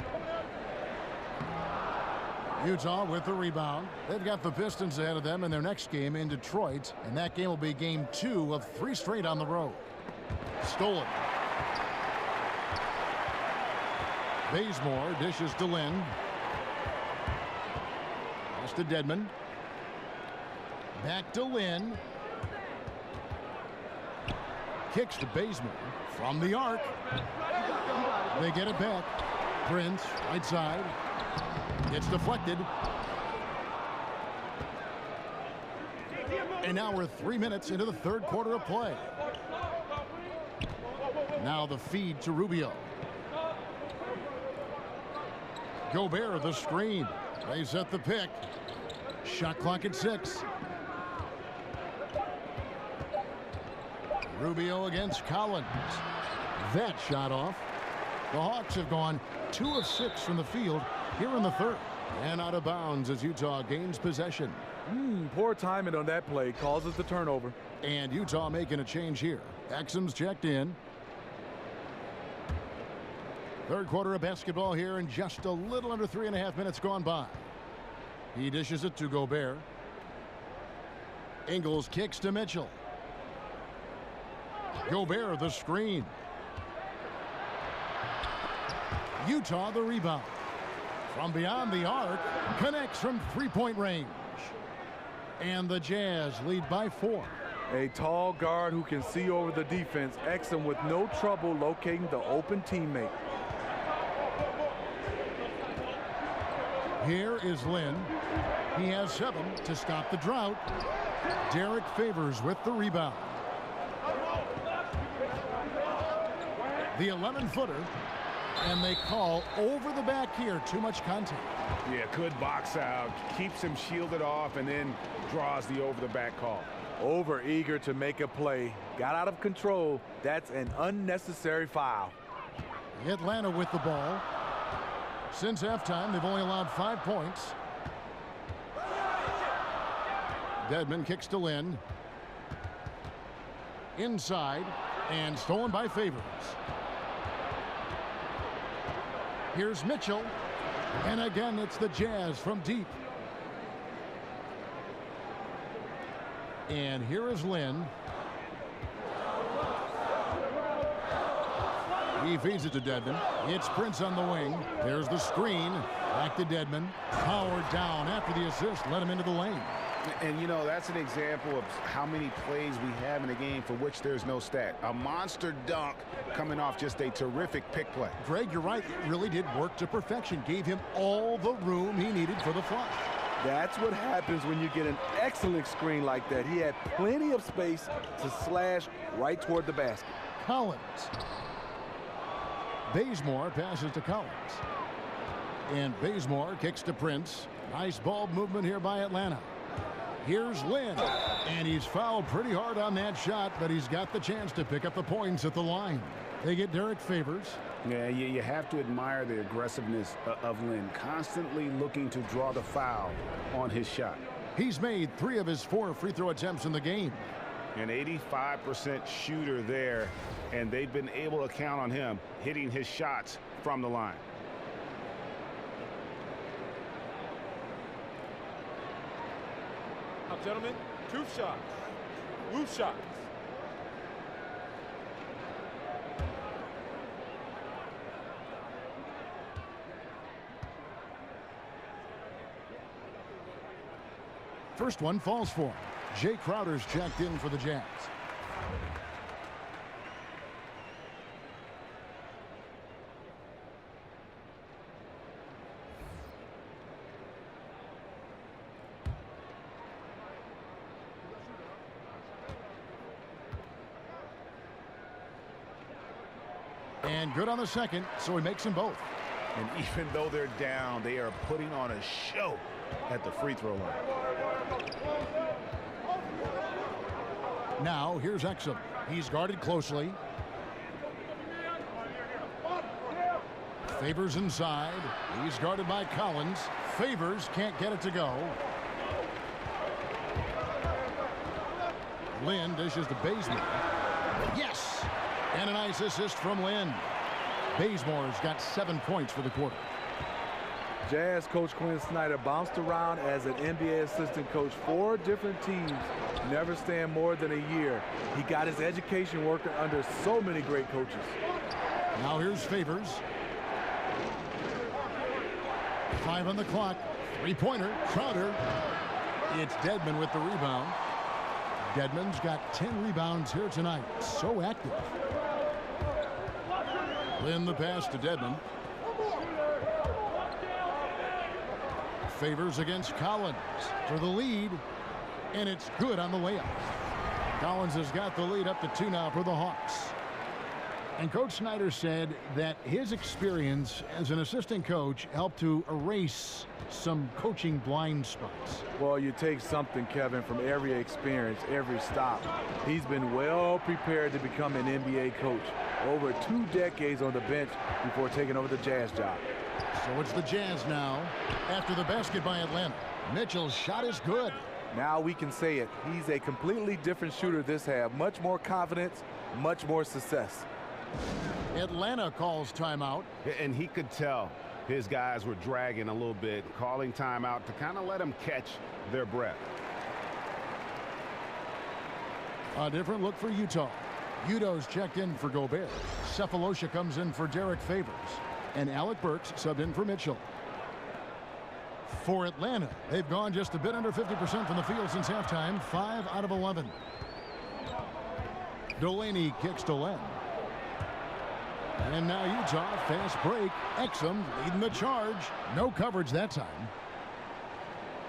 Utah with the rebound. They've got the Pistons ahead of them in their next game in Detroit. And that game will be game 2 of 3 straight on the road. Stolen. Bazemore dishes to Lynn. Pass to Dedmon. Back to Lynn. Kicks to Bazemore from the arc. They get it back. Prince, right side. It's deflected. And now we're 3 minutes into the third quarter of play. Now the feed to Rubio. Gobert, the screen. They set the pick. Shot clock at 6. Rubio against Collins. That shot off. The Hawks have gone 2 of 6 from the field here in the third. And out of bounds as Utah gains possession. Poor timing on that play causes the turnover. And Utah making a change here. Exum's checked in. Third quarter of basketball here, and just a little under 3.5 minutes gone by. He dishes it to Gobert. Ingles kicks to Mitchell. Gobert, the screen. Utah, the rebound. From beyond the arc, connects from three-point range. And the Jazz lead by 4. A tall guard who can see over the defense, Exum with no trouble locating the open teammate. Here is Lynn. He has 7 to stop the drought. Derek Favors with the rebound. The 11-footer, and they call over the back here. Too much contact. Yeah, good box out. Keeps him shielded off and then draws the over-the-back call. Over eager to make a play. Got out of control. That's an unnecessary foul. Atlanta with the ball. Since halftime, they've only allowed 5 points. Dedmon kicks to Lynn. Inside, and stolen by Favors. Here's Mitchell. And again, it's the Jazz from deep. And here is Lynn. He feeds it to Dedmon. It's Prince on the wing. There's the screen. Back to Dedmon. Powered down after the assist. Let him into the lane. And, you know, that's an example of how many plays we have in a game for which there's no stat. A monster dunk coming off just a terrific pick play. Greg, you're right. It really did work to perfection. Gave him all the room he needed for the flush. That's what happens when you get an excellent screen like that. He had plenty of space to slash right toward the basket. Collins. Bazemore passes to Collins. And Bazemore kicks to Prince. Nice ball movement here by Atlanta. Here's Lynn. And he's fouled pretty hard on that shot, but he's got the chance to pick up the points at the line. They get Derek Favors. Yeah, you have to admire the aggressiveness of Lynn, constantly looking to draw the foul on his shot. He's made 3 of his 4 free throw attempts in the game. An 85% shooter there, and they've been able to count on him hitting his shots from the line. Now, gentlemen, 2 shots. Loose shots. First one falls for him. Jay Crowder's checked in for the Jazz. And good on the second, so he makes them both. And even though they're down, they are putting on a show at the free throw line. Now, here's Exum. He's guarded closely. Favors inside. He's guarded by Collins. Favors can't get it to go. Lynn dishes to Bazemore. Yes! And a nice assist from Lynn. Bazemore's got 7 points for the quarter. Jazz coach Quinn Snyder bounced around as an NBA assistant coach 4 different teams, never staying more than a year. He got his education working under so many great coaches. Now here's Favors. 5 on the clock. 3-pointer. Crowder. It's Dedmon with the rebound. Dedmon's got 10 rebounds here tonight. So active. Lynn the pass to Dedmon. Favors against Collins for the lead, and it's good on the layup. Collins has got the lead up to 2 now for the Hawks. And Coach Snyder said that his experience as an assistant coach helped to erase some coaching blind spots. Well, you take something, Kevin, from every experience, every stop. He's been well prepared to become an NBA coach. Over 2 decades on the bench before taking over the Jazz job. So it's the Jazz now after the basket by Atlanta. Mitchell's shot is good. Now we can say it. He's a completely different shooter this half. Much more confidence, much more success. Atlanta calls timeout. And he could tell his guys were dragging a little bit, calling timeout to kind of let them catch their breath. A different look for Utah. Udo's checked in for Gobert. Cephalosha comes in for Derek Favors. And Alec Burks subbed in for Mitchell. For Atlanta, they've gone just a bit under 50% from the field since halftime, 5 out of 11. Delaney kicks to Len. And now Utah, fast break. Exum leading the charge. No coverage that time.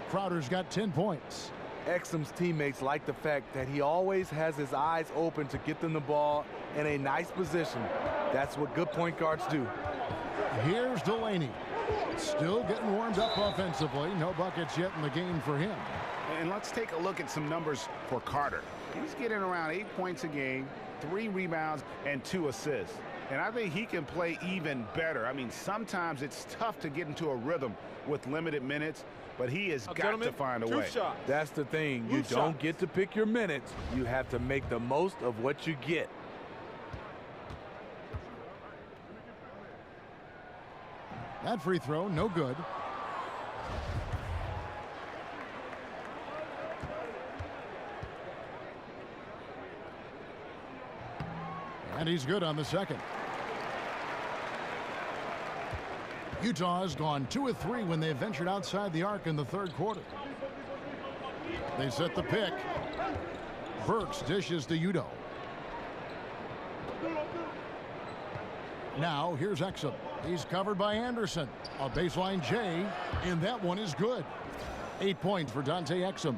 Crowder's got 10 points. Exum's teammates like the fact that he always has his eyes open to get them the ball in a nice position. That's what good point guards do. Here's Delaney. Still getting warmed up offensively. No buckets yet in the game for him. And let's take a look at some numbers for Carter. He's getting around 8 points a game, 3 rebounds, and 2 assists. And I think he can play even better. I mean, sometimes it's tough to get into a rhythm with limited minutes, but he has got to find a way. That's the thing. You don't get to pick your minutes. You have to make the most of what you get. That free throw, no good. And he's good on the second. Utah has gone 2 of 3 when they ventured outside the arc in the third quarter. They set the pick. Burks dishes to Udo. Now here's Exum. He's covered by Anderson. A baseline J, and that one is good. 8 points for Dante Exum.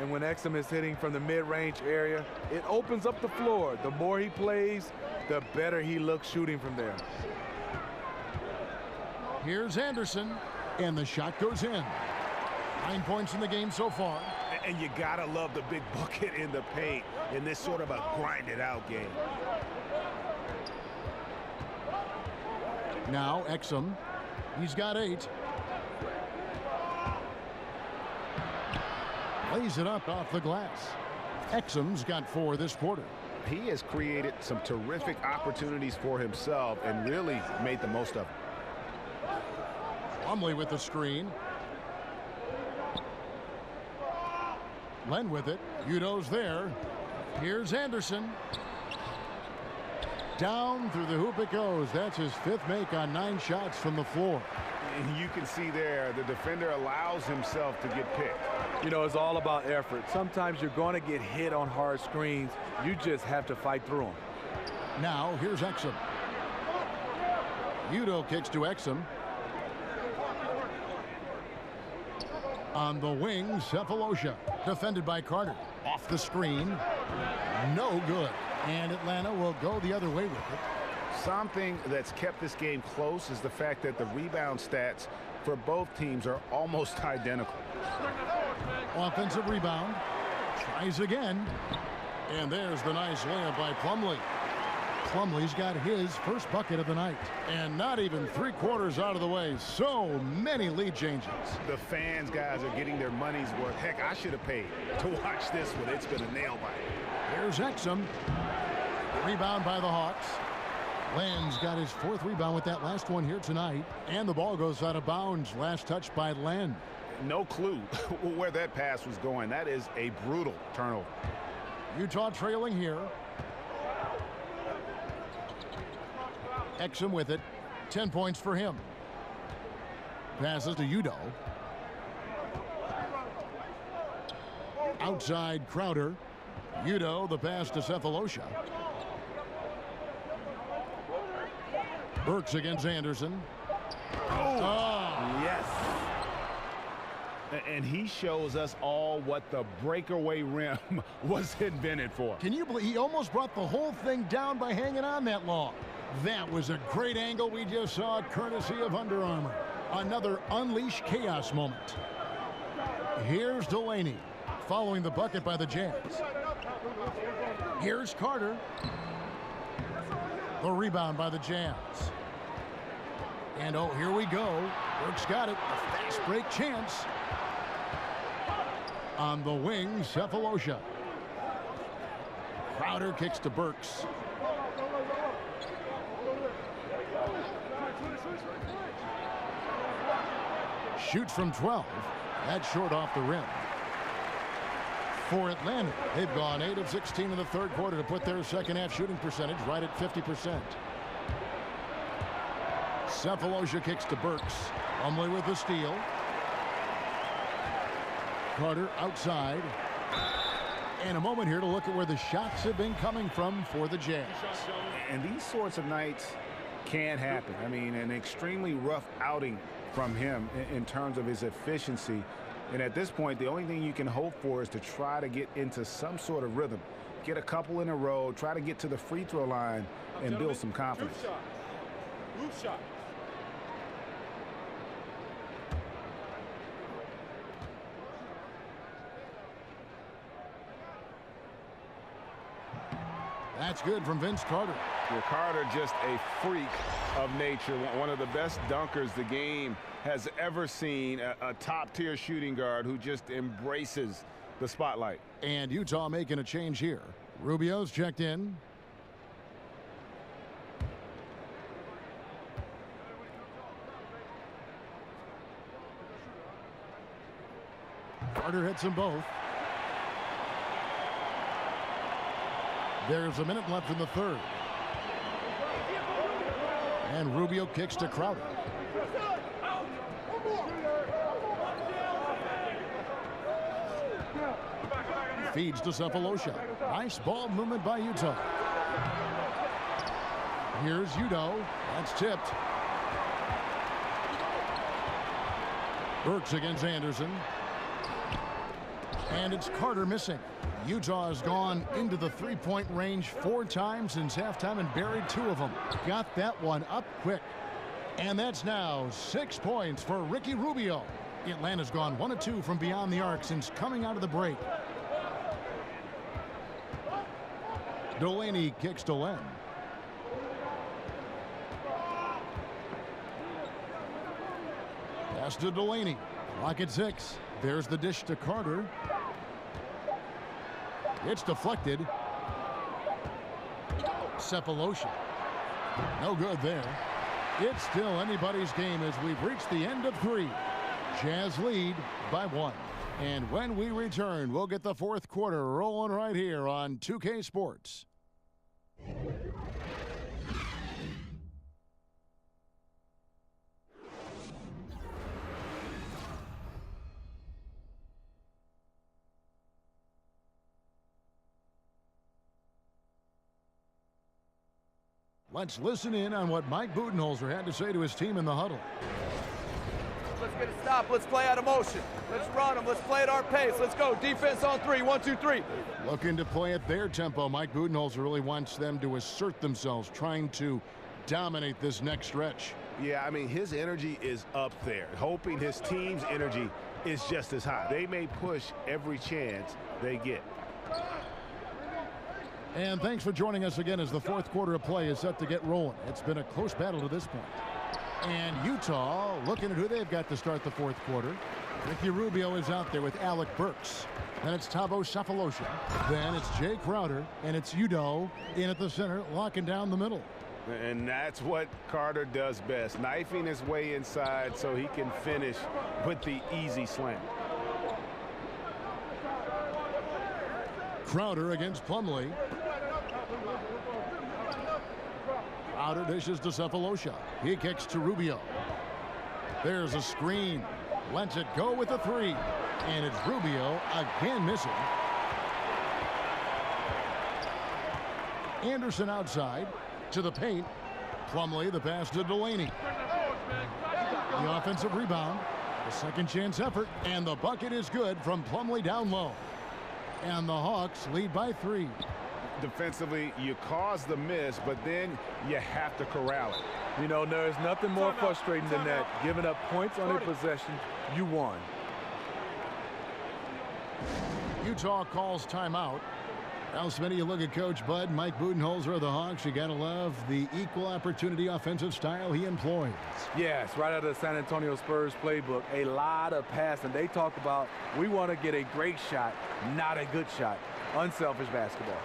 And when Exum is hitting from the mid-range area, it opens up the floor. The more he plays, the better he looks shooting from there. Here's Anderson, and the shot goes in. 9 points in the game so far. And you gotta love the big bucket in the paint in this sort of a grinded-out game. Now Exum, he's got 8. Lays it up off the glass. Exum's got 4 this quarter. He has created some terrific opportunities for himself and really made the most of it. Plumlee with the screen. Len with it. Udo's there. Here's Anderson. Down through the hoop it goes. That's his 5th make on 9 shots from the floor. And you can see there the defender allows himself to get picked. You know, it's all about effort. Sometimes you're going to get hit on hard screens. You just have to fight through them. Now here's Exum. Udo kicks to Exum. On the wing, Cephalosha. Defended by Carter. Off the screen. No good. And Atlanta will go the other way with it. Something that's kept this game close is the fact that the rebound stats for both teams are almost identical. Offensive rebound. Tries again. And there's the nice layup by Plumlee. Plumlee's got his first bucket of the night. And not even 3/4 out of the way. So many lead changes. The fans, guys, are getting their money's worth. Heck, I should have paid to watch this one. It's been a nail biter. Here's Exum. Rebound by the Hawks. Len's got his 4th rebound with that last one here tonight. And the ball goes out of bounds. Last touch by Len. No clue where that pass was going. That is a brutal turnover. Utah trailing here. Exum with it. 10 points for him. Passes to Udo. Outside Crowder. Udo, the pass to Cephalosha. Burks against Anderson. Oh, yes. And he shows us all what the breakaway rim was invented for. Can you believe he almost brought the whole thing down by hanging on that long? That was a great angle we just saw, courtesy of Under Armour. Another unleash chaos moment. Here's Delaney, following the bucket by the Jazz. Here's Carter. The rebound by the Jazz. And oh, here we go. Burks got it. A fast break chance. On the wing, Cephalosha. Crowder kicks to Burks. Shoots from 12. That's short off the rim. For Atlanta, they've gone 8 of 16 in the third quarter to put their second half shooting percentage right at 50%. Cephalosha kicks to Burks. Plumlee with the steal. Carter outside. And a moment here to look at where the shots have been coming from for the Jazz. And these sorts of nights can happen. I mean, an extremely rough outing from him in terms of his efficiency. And at this point, the only thing you can hope for is to try to get into some sort of rhythm. Get a couple in a row, try to get to the free throw line and build some confidence. Move shot. That's good from Vince Carter. Well, Carter, just a freak of nature, one of the best dunkers the game has ever seen, a top-tier shooting guard who just embraces the spotlight. And Utah making a change here. Rubio's checked in. Carter hits them both. There's a minute left in the third. And Rubio kicks to Crowder. Feeds to Cephalosha. Nice ball movement by Utah. Here's Udo. That's tipped. Burks against Anderson. And it's Carter missing. Utah has gone into the three-point range 4 times since halftime and buried 2 of them. Got that one up quick. And that's now 6 points for Ricky Rubio. Atlanta's gone 1 of 2 from beyond the arc since coming out of the break. Delaney kicks to Len. Pass to Delaney. Clock at 6. There's the dish to Carter. It's deflected. Cephalosha. No good there. It's still anybody's game as we've reached the end of 3. Jazz lead by 1. And when we return, we'll get the fourth quarter rolling right here on 2K Sports. Let's listen in on what Mike Budenholzer had to say to his team in the huddle. Let's get a stop. Let's play out of motion. Let's run them. Let's play at our pace. Let's go. Defense on 3. 1, 2, 3. Looking to play at their tempo. Mike Budenholzer really wants them to assert themselves, trying to dominate this next stretch. Yeah, I mean, his energy is up there, hoping his team's energy is just as high. They may push every chance they get. And thanks for joining us again as the fourth quarter of play is set to get rolling. It's been a close battle to this point. And Utah looking at who they've got to start the fourth quarter. Ricky Rubio is out there with Alec Burks. Then it's Thabo Cephalosha. Then it's Jay Crowder. And it's Udo in at the center, locking down the middle. And that's what Carter does best, knifing his way inside so he can finish with the easy slam. Crowder against Plumlee. Crowder dishes to Cephalosha. He kicks to Rubio. There's a screen. Lets it go with a 3. And it's Rubio again missing. Anderson outside to the paint. Plumlee the pass to Delaney. The offensive rebound. The second chance effort. And the bucket is good from Plumlee down low. And the Hawks lead by 3. Defensively, you cause the miss, but then you have to corral it. You know, there's nothing more frustrating than that. Giving up points on a possession, you won. Utah calls timeout. Al Smitty, you look at Coach Bud, Mike Budenholzer of the Hawks. You got to love the equal opportunity offensive style he employs. Yes, right out of the San Antonio Spurs playbook. A lot of passing. They talk about we want to get a great shot, not a good shot. Unselfish basketball.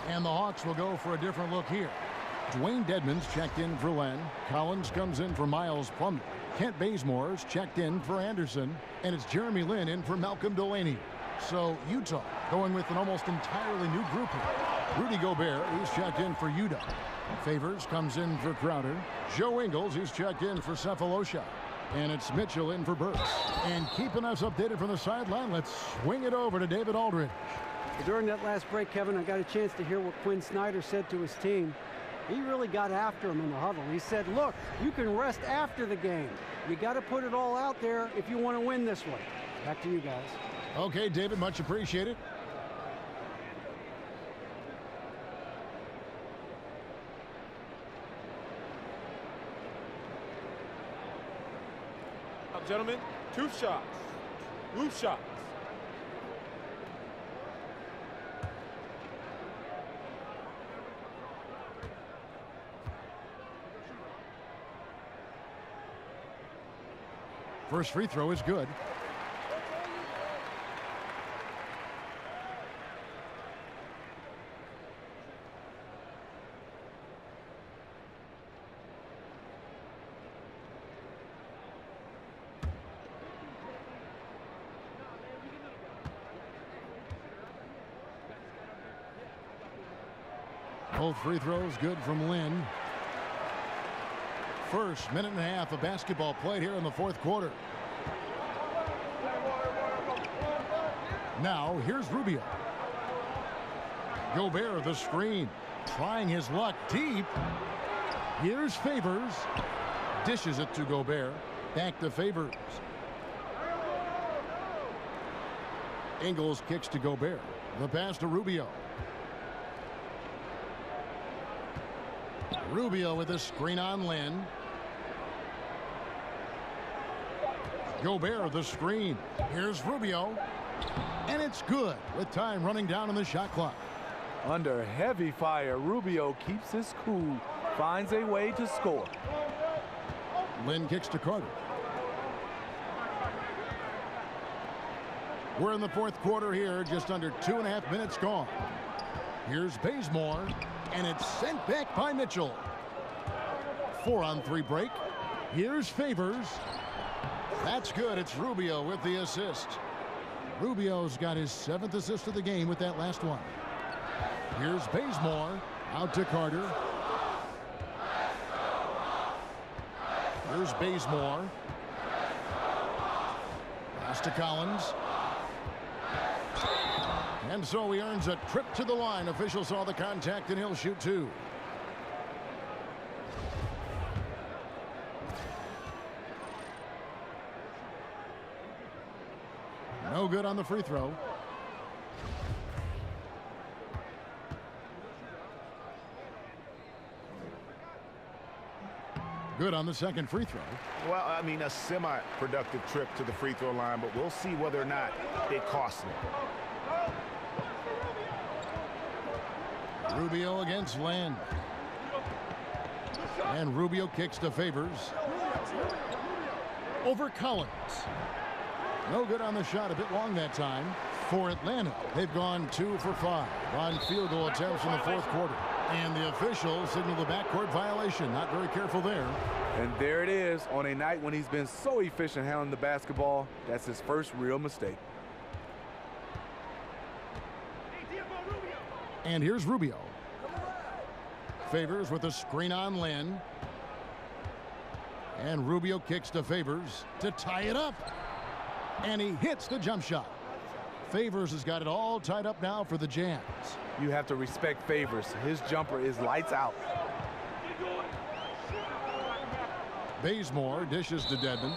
And the Hawks will go for a different look here. Dwayne Dedmon's checked in for Len. Collins comes in for Miles Plumlee. Kent Bazemore's checked in for Anderson. And it's Jeremy Lin in for Malcolm Delaney. So Utah going with an almost entirely new group here. Rudy Gobert, he's checked in for Udo. Favors comes in for Crowder. Joe Ingles, he's checked in for Cephalosha. And it's Mitchell in for Burks. And keeping us updated from the sideline, let's swing it over to David Aldridge. During that last break, Kevin, I got a chance to hear what Quinn Snyder said to his team. He really got after him in the huddle. He said, look, you can rest after the game. You got to put it all out there if you want to win this one. Back to you guys. Okay, David, much appreciated. Gentlemen, two shots. Roof shots. First free throw is good. Both free throws good from Lynn. First minute and a half of basketball played here in the fourth quarter. Now here's Rubio. Gobert the screen, trying his luck deep. Here's Favors. Dishes it to Gobert. Back to Favors. Ingles kicks to Gobert. The pass to Rubio. Rubio with a screen on Lynn. Gobert the screen. Here's Rubio. And it's good with time running down on the shot clock. Under heavy fire, Rubio keeps his cool, finds a way to score. Lynn kicks to Carter. We're in the fourth quarter here, just under 2.5 minutes gone. Here's Bazemore, and it's sent back by Mitchell. 4-on-3 break. Here's Favors. That's good. It's Rubio with the assist. Rubio's got his 7th assist of the game with that last one. Here's Bazemore. Out to Carter. Here's Bazemore. Pass to Collins. And so he earns a trip to the line. Official saw the contact, and he'll shoot two. No good on the free throw. Good on the second free throw. Well, I mean, a semi-productive trip to the free throw line, but we'll see whether or not it costs him. Rubio against Land. And Rubio kicks to Favors. Over Collins. No good on the shot, a bit long that time. For Atlanta, they've gone 2 for 5 on field goal attempts in the fourth quarter. And the officials signal the backcourt violation. Not very careful there. And there it is on a night when he's been so efficient handling the basketball. That's his first real mistake. And here's Rubio. Favors with a screen on Lynn. And Rubio kicks to Favors to tie it up. And he hits the jump shot. Favors has got it all tied up now for the Jazz. You have to respect Favors. His jumper is lights out. Bazemore dishes to Dedmon.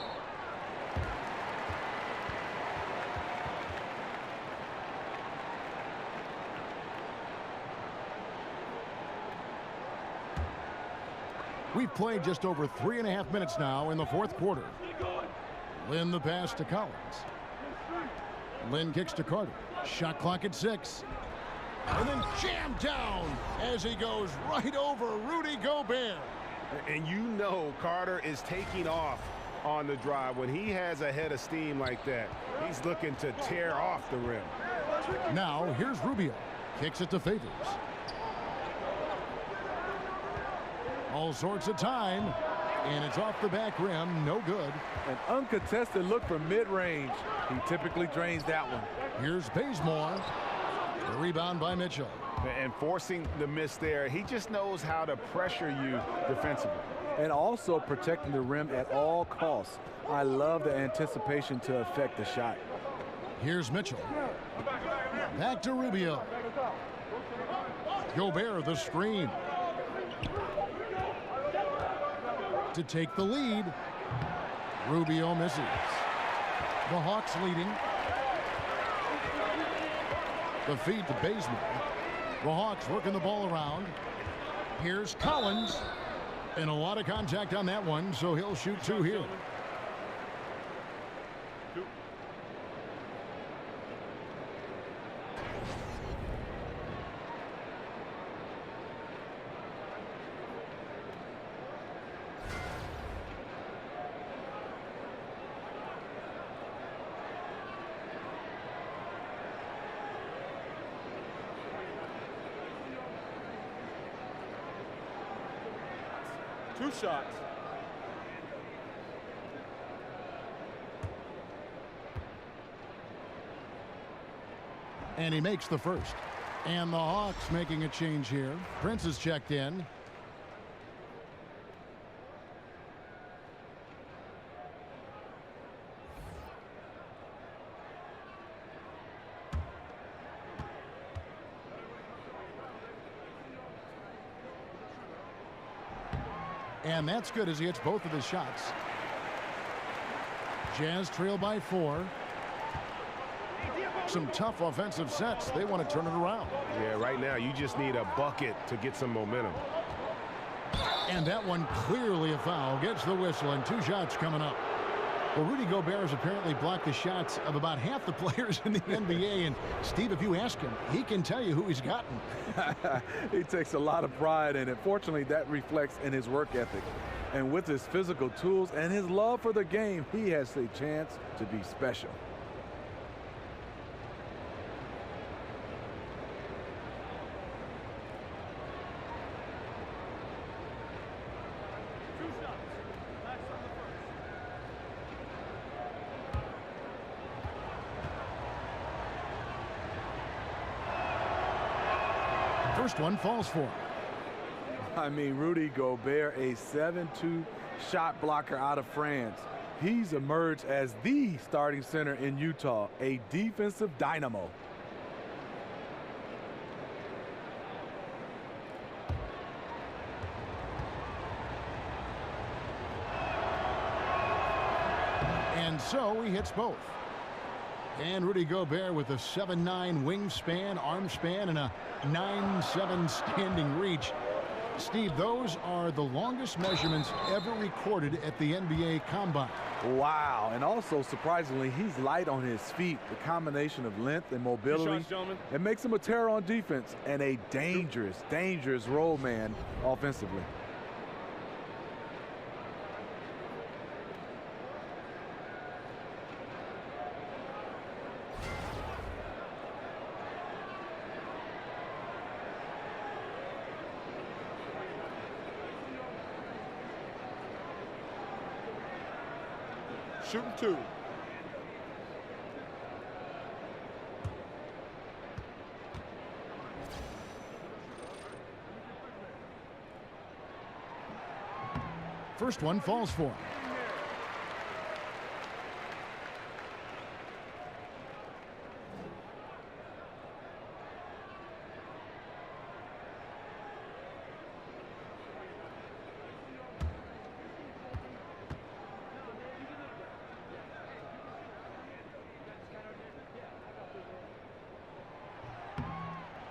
We've played just over 3.5 minutes now in the fourth quarter. Lynn the pass to Collins. Lynn kicks to Carter. Shot clock at 6. And then jammed down as he goes right over Rudy Gobert. And you know Carter is taking off on the drive. When he has a head of steam like that, he's looking to tear off the rim. Now here's Rubio. Kicks it to Favors. All sorts of time. And it's off the back rim. No good. An uncontested look from mid-range. He typically drains that one. Here's Bazemore. The rebound by Mitchell. And forcing the miss there. He just knows how to pressure you defensively. and also protecting the rim at all costs. I love the anticipation to affect the shot. Here's Mitchell. Back to Rubio. Gobert the screen. To take the lead. Rubio misses. The Hawks leading. The feed to Bazemore. The Hawks working the ball around. Here's Collins. And a lot of contact on that one, so he'll shoot 2 here. Two shots. And he makes the first. And the Hawks making a change here. Prince is checked in. And that's good as he hits both of his shots. Jazz trail by 4. Some tough offensive sets. They want to turn it around. Yeah, right now you just need a bucket to get some momentum. And that one clearly a foul. Gets the whistle and 2 shots coming up. Well, Rudy Gobert has apparently blocked the shots of about half the players in the NBA. And, Steve, if you ask him, he can tell you who he's gotten. He takes a lot of pride in it. Fortunately, that reflects in his work ethic. And with his physical tools and his love for the game, he has a chance to be special. First one falls for him. I mean, Rudy Gobert, a 7-2 shot blocker out of France. He's emerged as the starting center in Utah, a defensive dynamo. And so he hits both. And Rudy Gobert with a 7'9" wingspan, arm span, and a 9'7" standing reach. Steve, those are the longest measurements ever recorded at the NBA Combine. Wow, and also surprisingly, he's light on his feet. The combination of length and mobility, it makes him a terror on defense and a dangerous role man offensively. Shooting 2. First one falls for him.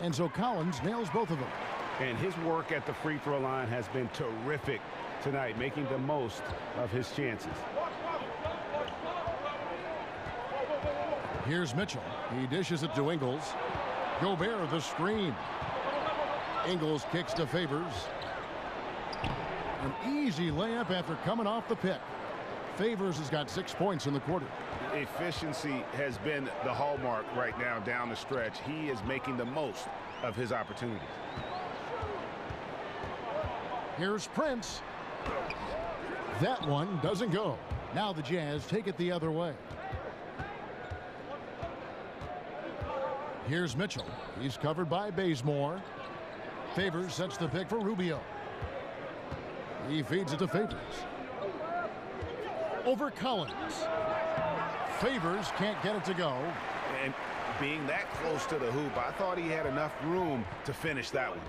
And so Collins nails both of them. And his work at the free throw line has been terrific tonight, making the most of his chances. Here's Mitchell. He dishes it to Ingles. Gobert the screen. Ingles kicks to Favors. An easy layup after coming off the pick. Favors has got 6 points in the quarter. Efficiency has been the hallmark right now down the stretch. He is making the most of his opportunities. Here's Prince. That one doesn't go. Now the Jazz take it the other way. Here's Mitchell. He's covered by Bazemore. Favors sets the pick for Rubio. He feeds it to Favors. Over Collins. Favors can't get it to go. And being that close to the hoop, I thought he had enough room to finish that one.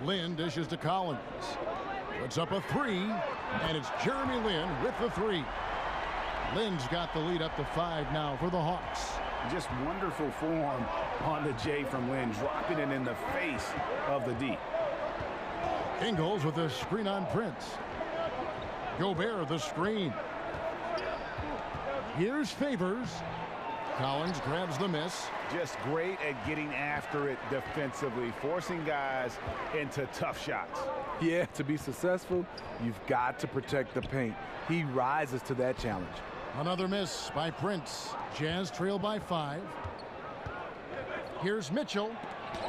Lynn dishes to Collins. Puts up a three, and it's Jeremy Lin with the three. Lynn's got the lead up to 5 now for the Hawks. Just wonderful form on the J from Lynn, dropping it in the face of the D. Ingles with a screen on Prince. Gobert the screen. Here's Favors. Collins grabs the miss. Just great at getting after it defensively, forcing guys into tough shots. Yeah, to be successful, you've got to protect the paint. He rises to that challenge. Another miss by Prince. Jazz trail by 5. Here's Mitchell.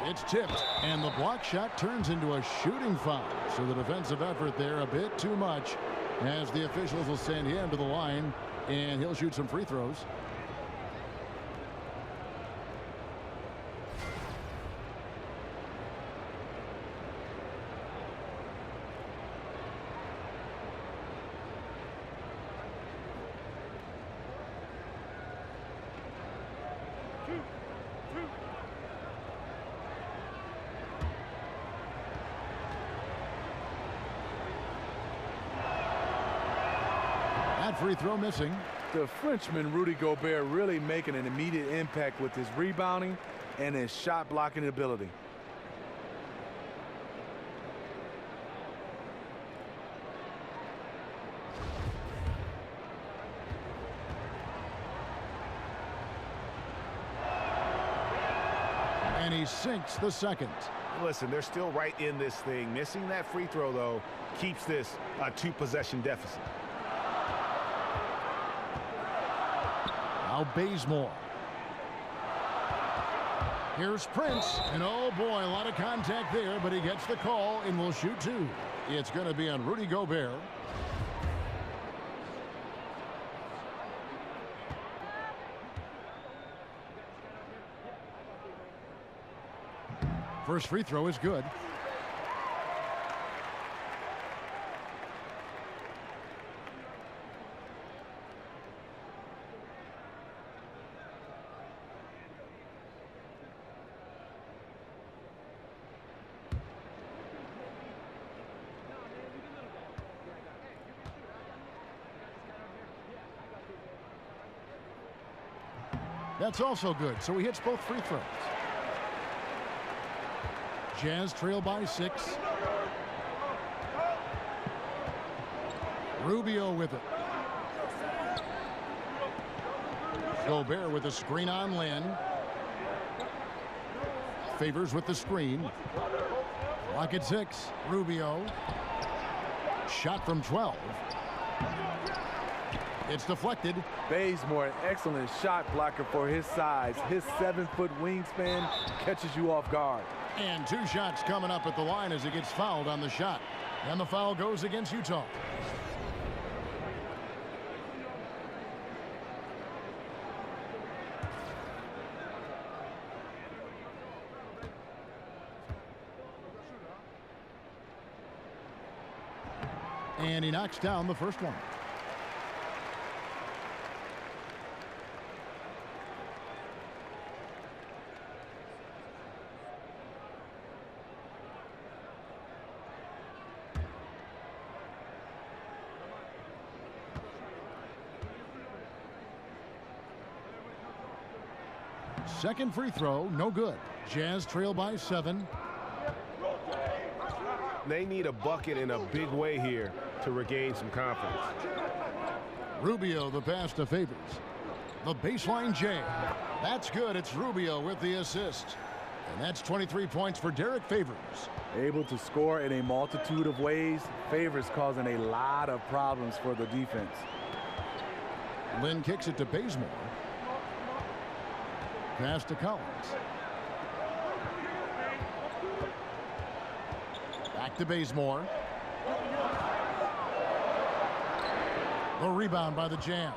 It's tipped, and the block shot turns into a shooting foul. So the defensive effort there a bit too much, as the officials will send him to the line, and he'll shoot some free throws. Free throw missing. The Frenchman, Rudy Gobert, really making an immediate impact with his rebounding and his shot blocking ability. And he sinks the second. Listen, they're still right in this thing. Missing that free throw, though, keeps this a 2-possession deficit. Now Bazemore. Here's Prince, and oh boy, a lot of contact there, but he gets the call and will shoot 2. It's going to be on Rudy Gobert. First free throw is good. That's also good, so he hits both free throws. Jazz trail by 6. Rubio with it. Gobert with a screen on Lynn. Favors with the screen. Clock at 6. Rubio. Shot from 12. It's deflected. Bazemore, an excellent shot blocker for his size. His 7-foot wingspan catches you off guard. And 2 shots coming up at the line as he gets fouled on the shot. And the foul goes against Utah. And he knocks down the first one. Second free throw, no good. Jazz trail by 7. They need a bucket in a big way here to regain some confidence. Rubio the pass to Favors. The baseline J. That's good. It's Rubio with the assist. And that's 23 points for Derek Favors. Able to score in a multitude of ways. Favors causing a lot of problems for the defense. Lynn kicks it to Bazemore. Pass to Collins. Back to Bazemore. The rebound by the Jazz.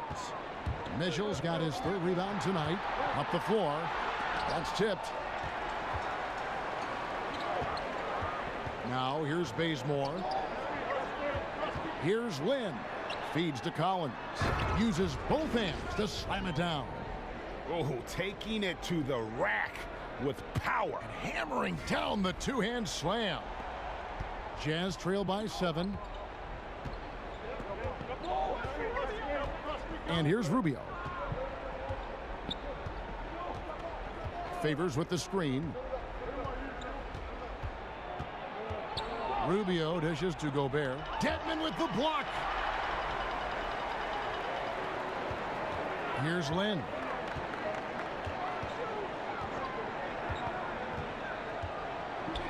Mitchell's got his 3rd rebound tonight. Up the floor. That's tipped. Now here's Bazemore. Here's Lynn. Feeds to Collins. Uses both hands to slam it down. Oh, taking it to the rack with power. And hammering down the two-hand slam. Jazz trail by 7. And here's Rubio. Favors with the screen. Rubio dishes to Gobert. Dedmon with the block. Here's Lynn.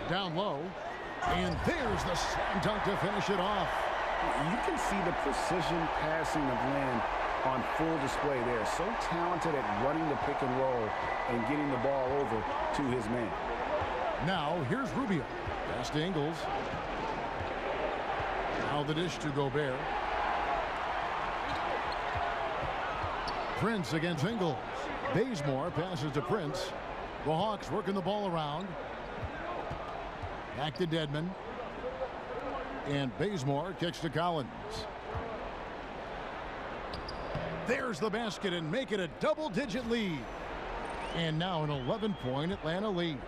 Down low. And there's the slam dunk to finish it off. You can see the precision passing of Lynn on full display there. So talented at running the pick and roll and getting the ball over to his man. Now here's Rubio. Pass to Ingles. Now the dish to Gobert. Prince against Ingles. Bazemore passes to Prince. The Hawks working the ball around. Back to Dedmon. And Bazemore kicks to Collins. There's the basket and make it a double-digit lead. And now an 11-point Atlanta lead.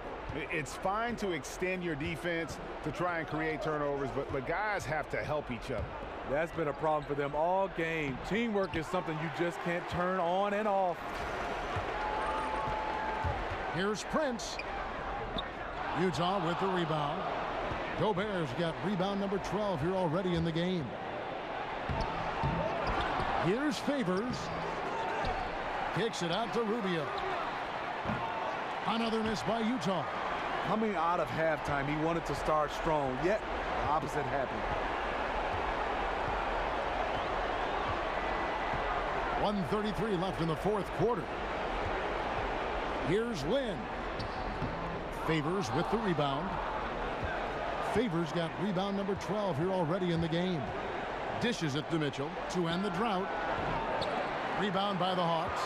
It's fine to extend your defense to try and create turnovers, but guys have to help each other. That's been a problem for them all game. Teamwork is something you just can't turn on and off. Here's Prince. Utah with the rebound. Gobert's got rebound number 12 here already in the game. Here's Favors. Kicks it out to Rubio. Another miss by Utah. Coming out of halftime, he wanted to start strong, yet the opposite happened. 1:33 left in the fourth quarter. Here's Lynn. Favors with the rebound. Favors got rebound number 12 here already in the game. Dishes it to Mitchell to end the drought. Rebound by the Hawks.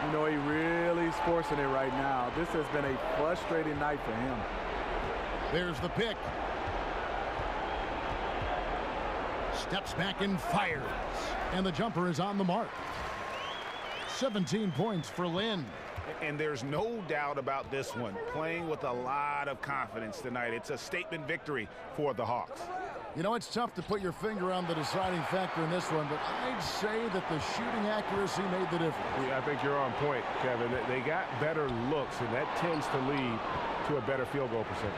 You know, he really is forcing it right now. This has been a frustrating night for him. There's the pick. Steps back and fires. And the jumper is on the mark. 17 points for Lynn. And there's no doubt about this one. Playing with a lot of confidence tonight. It's a statement victory for the Hawks. You know, it's tough to put your finger on the deciding factor in this one, but I'd say that the shooting accuracy made the difference. Yeah, I think you're on point, Kevin. They got better looks, and that tends to lead to a better field goal percentage.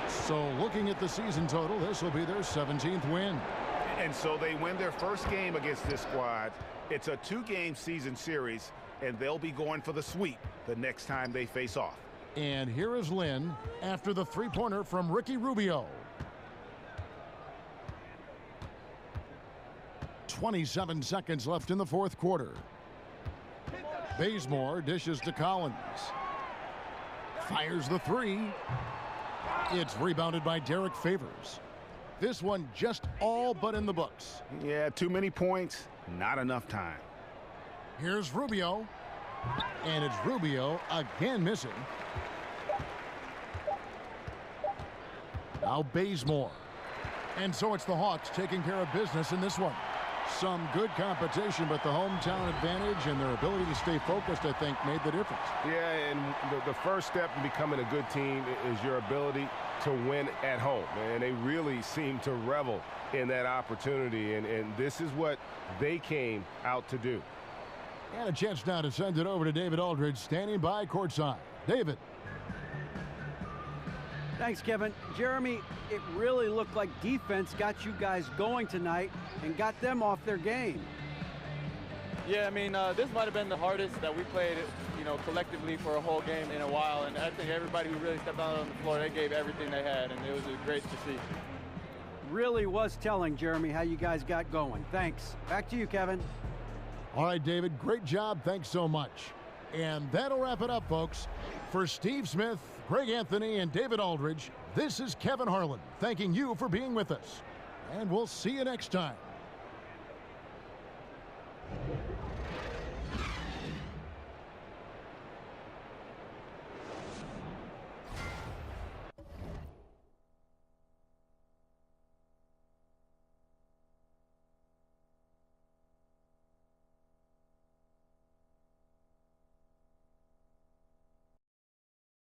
So looking at the season total, this will be their 17th win. And so they win their first game against this squad. It's a 2-game season series, and they'll be going for the sweep the next time they face off. And here is Lynn after the three-pointer from Ricky Rubio. 27 seconds left in the fourth quarter. Bazemore dishes to Collins. Fires the three. It's rebounded by Derek Favors. This one just all but in the books. Yeah, too many points, not enough time. Here's Rubio. And it's Rubio again missing. Now Bazemore. And so it's the Hawks taking care of business in this one. Some good competition, but the hometown advantage and their ability to stay focused, I think, made the difference. Yeah, and the first step in becoming a good team is your ability to win at home. And they really seem to revel in that opportunity, and this is what they came out to do. And a chance now to send it over to David Aldridge, standing by courtside. David. Thanks, Kevin. Jeremy, it really looked like defense got you guys going tonight and got them off their game. Yeah, I mean, this might have been the hardest that we played, you know, collectively for a whole game in a while. And I think everybody who really stepped out on the floor, they gave everything they had, and it was great to see. Really was telling, Jeremy, how you guys got going. Thanks. Back to you, Kevin. All right, David, great job. Thanks so much. And that'll wrap it up, folks. For Steve Smith, Greg Anthony, and David Aldridge, this is Kevin Harlan thanking you for being with us. And we'll see you next time.